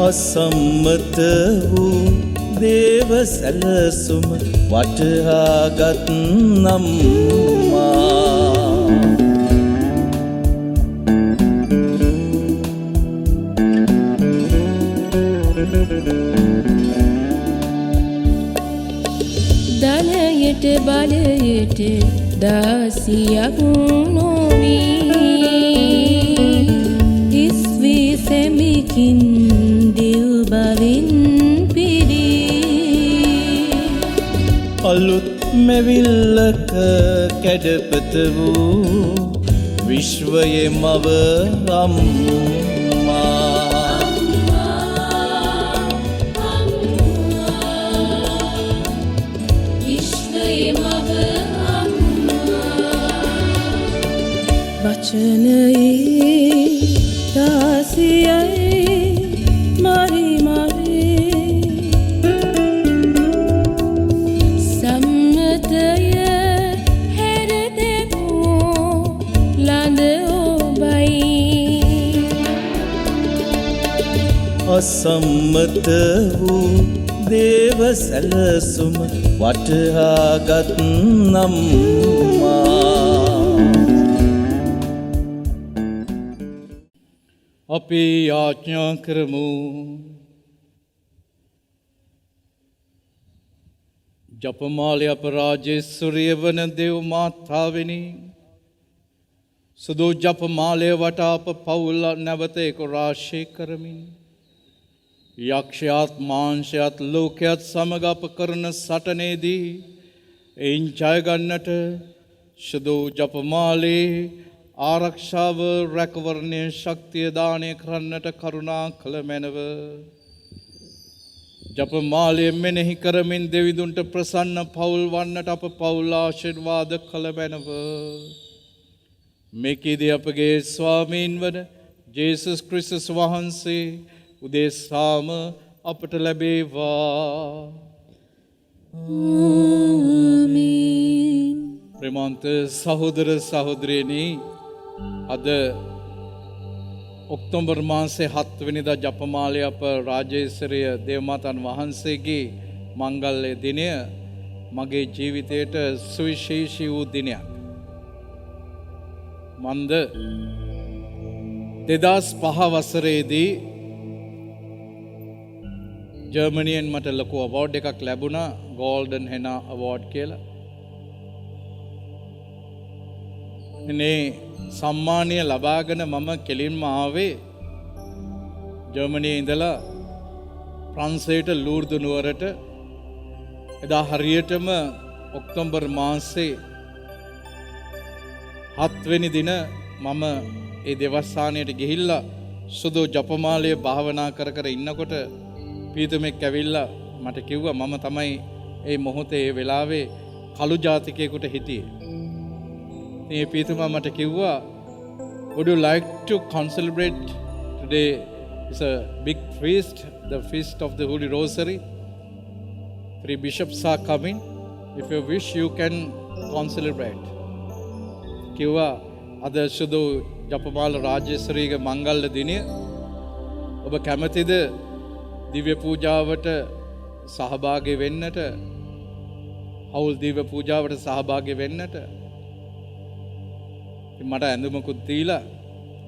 අසම්මත වූ දේව සැලසුම වටහාගත් නම්මා ධනයට බලයට දාසියක් නොවී ඉස්වී සෙමිකින් දිව් බවින් පිරී අලුත් මෙවිල්ලක කැඩපත වූ විශ්වයේ මව අම්මා වචනයේ දාසියයි මරි මරි සම්මතය හැරදෙමු ලඳ ඔබයි අසම්මත වූ දේව සැලසුම වටහාගත් නම්මා අපි යාඥා කරමු. ජපමාලය අපරාජේශ්වරිය වන දේව මාතාවෙනි, සුදු ජපමාලය වටා අප පවුල් නැවත එක රාශී කරමින් යක්ෂයාත් මාංශයත් ලෝකයත් සමග අප කරන සටනේදී එයින් ජයගන්නට සුදු ජපමාලේ ආරක්ෂාව රැකවරණය ශක්තිය දානය කරන්නට කරුණා කළ මැනව. ජපමාලය මෙනෙහි කරමින් දෙවිදුන්ට ප්‍රසන්න පවුල් වන්නට අප පවුල් ආශිර්වාද කළ මැනව. මේකෙදී අපගේ ස්වාමීන් වන ජේසුස් ක්‍රිස්තුස් වහන්සේ උදෙසාම අපට ලැබේවා. ආමේන්. ප්‍රේමවන්ත සහෝදර සහෝදරියනි, අද ඔක්තෝබර් මාසේ 7 වෙනිදා ජපමාලය අප රාජේශ්වරිය දේවමාතන් වහන්සේගේ මංගල්‍ය දිනය මගේ ජීවිතයට සුවිශේෂී වූ දිනයක්. මන්ද 2005 වසරේදී ජර්මනියෙන් මට ලොකු අවෝඩ් එකක් ලැබුණා, ගෝල්ඩන් හෙනා අවෝඩ් කියලා. මේ සම්මානය ලබාගෙන මම කෙලින්ම ආවේ ජර්මනියේ ඉඳලා ප්‍රංශයට ලූර්දු නුවරට. එදා හරියටම ඔක්තෝබර් මාසේ 7 වෙනි දින මම ඒ දේවස්ථානයට ගිහිල්ලා සුදු ජපමාලය භාවනා කර කර ඉන්නකොට පීතුමෙක් ඇවිල්ලා මට කිව්වා මම තමයි ඒ මොහොතේ ඒ වෙලාවේ කළු ජාතිකයෙකුට හිටියේ. මේ පීතුමා මට කිව්වා, would you like to celebrate today? It's a big feast, the feast of the Holy Rosary. 3 bishops are coming. If you wish, you can celebrate. කිව්වා අද සුදු ජපමාල රාජේශ්වරීගේ මංගල්‍ය දිනය. ඔබ කැමතිද දිව්‍ය පූජාවට සහභාගී වෙන්නට? හවුල් දිව්‍ය පූජාවට සහභාගී වෙන්නට? මට ඇඳුමකුත් දීලා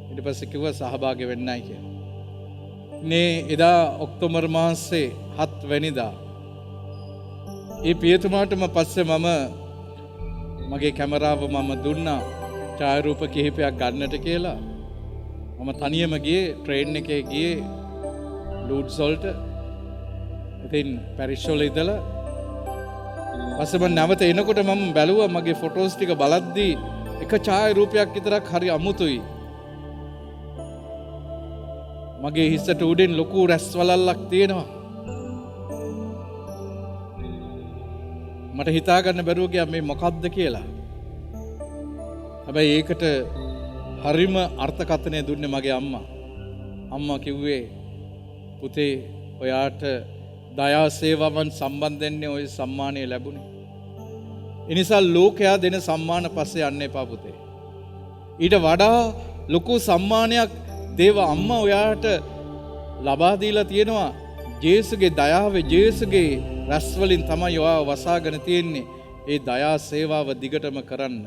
ඊට පස්සේ කිව්වා සහභාගී වෙන්නයි කියලා. මේ එදා ඔක්තෝබර් මාසේ 7 වෙනිදා ඒ පියතුමාටම පස්සේ මගේ කැමරාව දුන්නා ඡායාරූප කිහිපයක් ගන්නට කියලා. මම තනියම ගියේ ට්‍රේන් එකේ ගියේ ලූඩ්ස් වලට. ඉතින් පැරිස් වල ඉඳලා පස්සේ මම නැවත එනකොට මම බැලුවා මගේ ෆොටෝස් ටික බලද්දී එක ඡායාරූපයක් විතරක් හරි අමුතුයි. මගේ හිසට උඩින් ලොකු රැස්වලල්ලක් තියෙනවා. මට හිතා ගන්න බැරුව ගියා මේ මොකක්ද කියලා. හැබැයි ඒකට හරිම අර්ථකථනය දුන්නේ මගේ අම්මා. අම්මා කිව්වේ පුතේ ඔයාට දයා සේවාවන් සම්බන්ධයෙන් ওই සම්මානය ලැබුණේ. ඒ නිසා ලෝකයා දෙන සම්මාන පස්සේ යන්න එපා පුතේ. ඊට වඩා ලොකු සම්මානයක් දේව අම්මා ඔයාට ලබා දීලා තියෙනවා. ජේසුගේ දයාව, ජේසුගේ රැස් වලින් තමයි ඔයා වසාගෙන තියෙන්නේ. ඒ දයා සේවාව දිගටම කරන්න.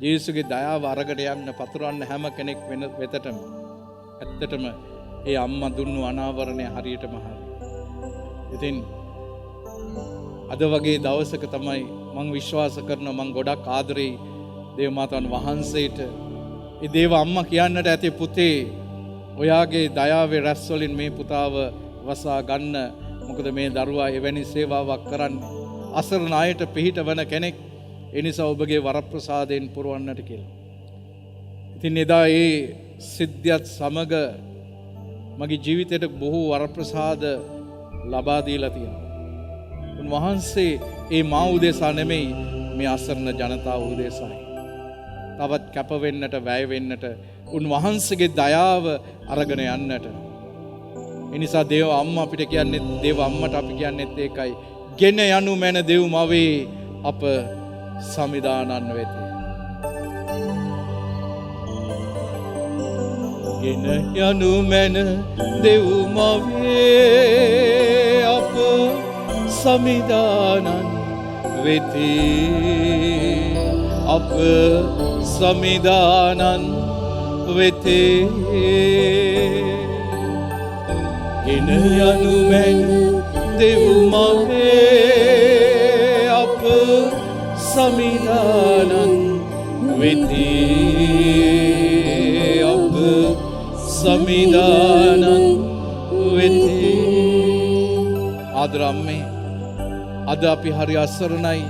ජේසුගේ දයාව අරගෙන යන්න, පතුරවන්න හැම කෙනෙක් වෙතටම. ඇත්තටම ඒ අම්මා දුන්නු අනාවරණය හරියටම හරි. ඉතින් අද වගේ දවසක තමයි මම විශ්වාස කරනවා මම ගොඩක් ආදරෙයි දේවමාතාන් වහන්සේට. ඒ දේව අම්මා කියන්නට ඇති පුතේ ඔයාගේ දයාවේ රැස් වලින් මේ පුතාව වසා ගන්න. මොකද මේ දරුවා එවැනි සේවාවක් කරන්නේ අසරණ අයට පිහිටවන කෙනෙක්. ඒ නිසා ඔබගේ වරප්‍රසාදයෙන් පුරවන්නට කියලා. ඉතින් එදා ඒ සිද්ධියත් සමග මගේ ජීවිතයට බොහෝ වරප්‍රසාද ලබා දීලා තියෙනවා. උන්වහන්සේ ඒ මා උදෙසා නෙමෙයි මේ අසරණ ජනතාව උදෙසායි. තවත් කැප වෙන්නට, වැය වෙන්නට, උන්වහන්සේගේ දයාව අරගෙන යන්නට. ඒ නිසා දේව අම්මා අපිට කියන්නේ, දේව අම්මට අපි කියන්නේත් ඒකයි. ගෙන යනු මැන දෙව් මවේ අප සමිදානන් වෙති. ගෙන යනු මැන දෙව් මවේ අප සමිදානන් වෙති. අප සමිදානන් වෙති. ගෙන යනු මැන දෙව් මවේ අප සමිදානන් වෙති. අප සමිදානන් වෙති. ආදරම්මේ අද අපි හරි අසරණයි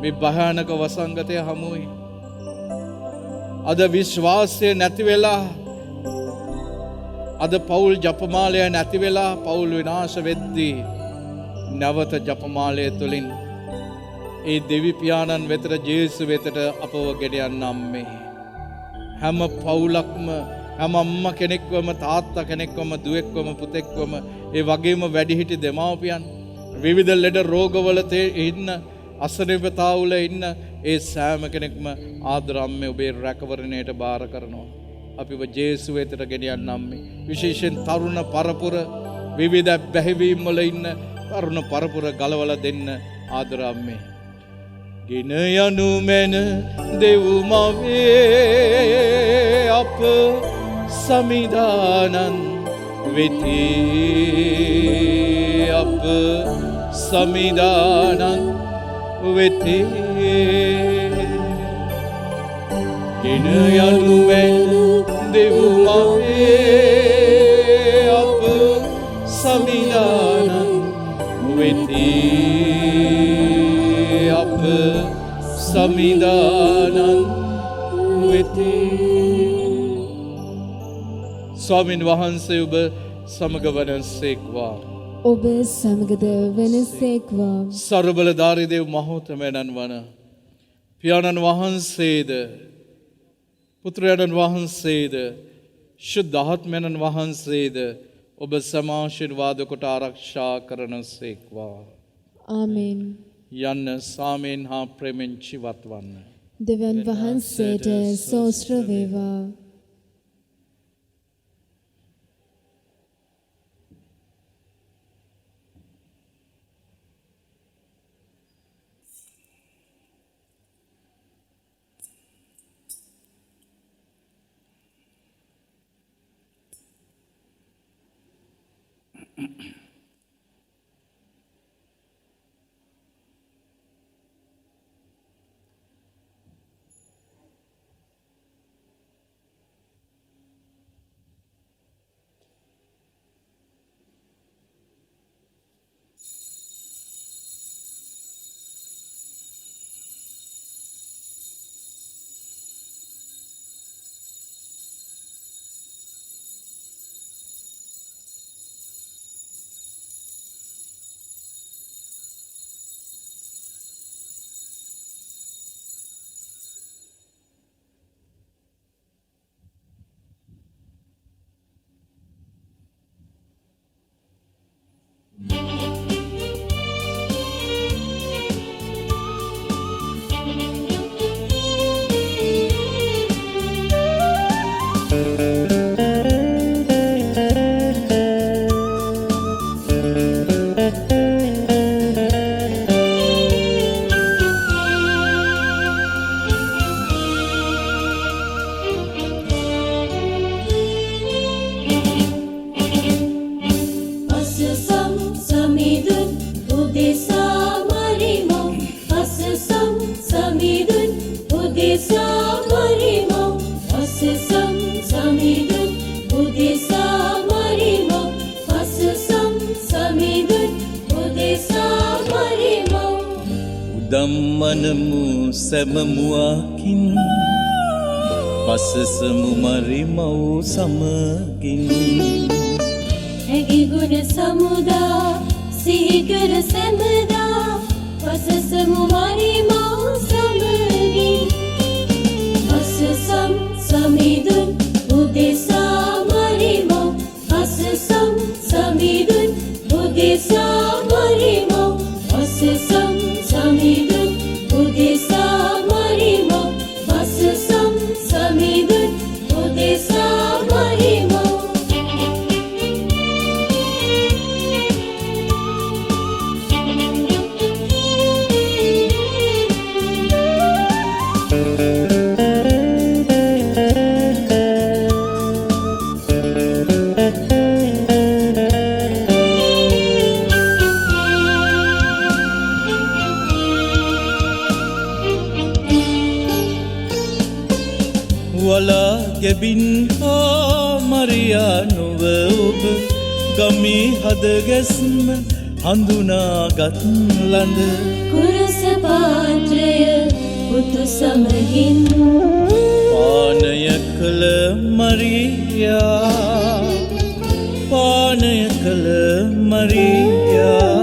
මේ භයානක වසංගතය හමුවේ. අද විශ්වාසය නැති වෙලා අද පවුල් ජපමාලය නැති වෙලා පවුල් විනාශ වෙද්දී නැවත ජපමාලය තුළින් ඒ දෙවි පියාණන් වෙතට ජේසු වෙතට අපව ගෙන යන්න අම්මේ. හැම පවුලක්ම හැම අම්මා කෙනෙක්වම තාත්තා කෙනෙක්වම දුවෙක්වම පුතෙක්වම ඒ වගේම වැඩිහිටි දෙමාපියන් විවිධ ලෙඩ රෝගවල ඉන්න අසනීපතාවුල ඉන්න ඒ සෑම කෙනෙක්ම ආදර අම්මේ ඔබේ රැකවරණයට බාර කරනවා. අපිව ජේසු වෙතට ගෙන යන්න අම්මේ. විශේෂයෙන් තරුණ පරපුර විවිධ බැහැවීම් වල ඉන්න තරුණ පරපුර ගලවලා දෙන්න ආදර අම්මේ. ගෙන යනු මැන දෙව්මවේ අප සමිදානන් වෙතේ අප සමිදානන් වෙතේ ගෙන යනු මැන දෙව්මවේ අප සමිදානන් වෙතේ අප සමිදානන් වෙතේ. ස්වාමීන් වහන්සේ ඔබ සමග වනසේක්වා. ඔබ සමගද වෙනසේක්වා. සර්වබලධාරී දේව මහෝත්තමයන්න් වන පියාණන් වහන්සේද පුත්‍රයන්න් වහන්සේද ශුද්ධාත්මයන්න් වහන්සේද ඔබ සමාශිර්වාද කොට ආරක්ෂා කරනසේක්වා. ආමෙන්. යන්න සාමයෙන් හා ප්‍රේමෙන් ජීවත් වන්න. දෙවන් වහන්සේට සෝස්ත්‍ර වේවා. දම්මනමු සැමමුවකින් පසසමු මරිමව් සමගින් හැගිගුණ සමුදා සිහිකර සැමදා පසසමු මරිමව් සමගින් පසසම් සමිඳුන් උදෙසා මරිමව් පසසම් සමිඳුන් උදෙසා මරිමව් පසසම් සමිඳුන් උදෙසා මරිමව් පසසම් සමිඳුන් උදෙසා මරිමව් වලා ගැබින් හා මරියා නොව ඔබ ගමේ හදගැස්ම හඳුනාගත් ලඳ කුරුස පාත්‍රය පුතු සමගින් පාන කළ මරියා පානය කළ මරියා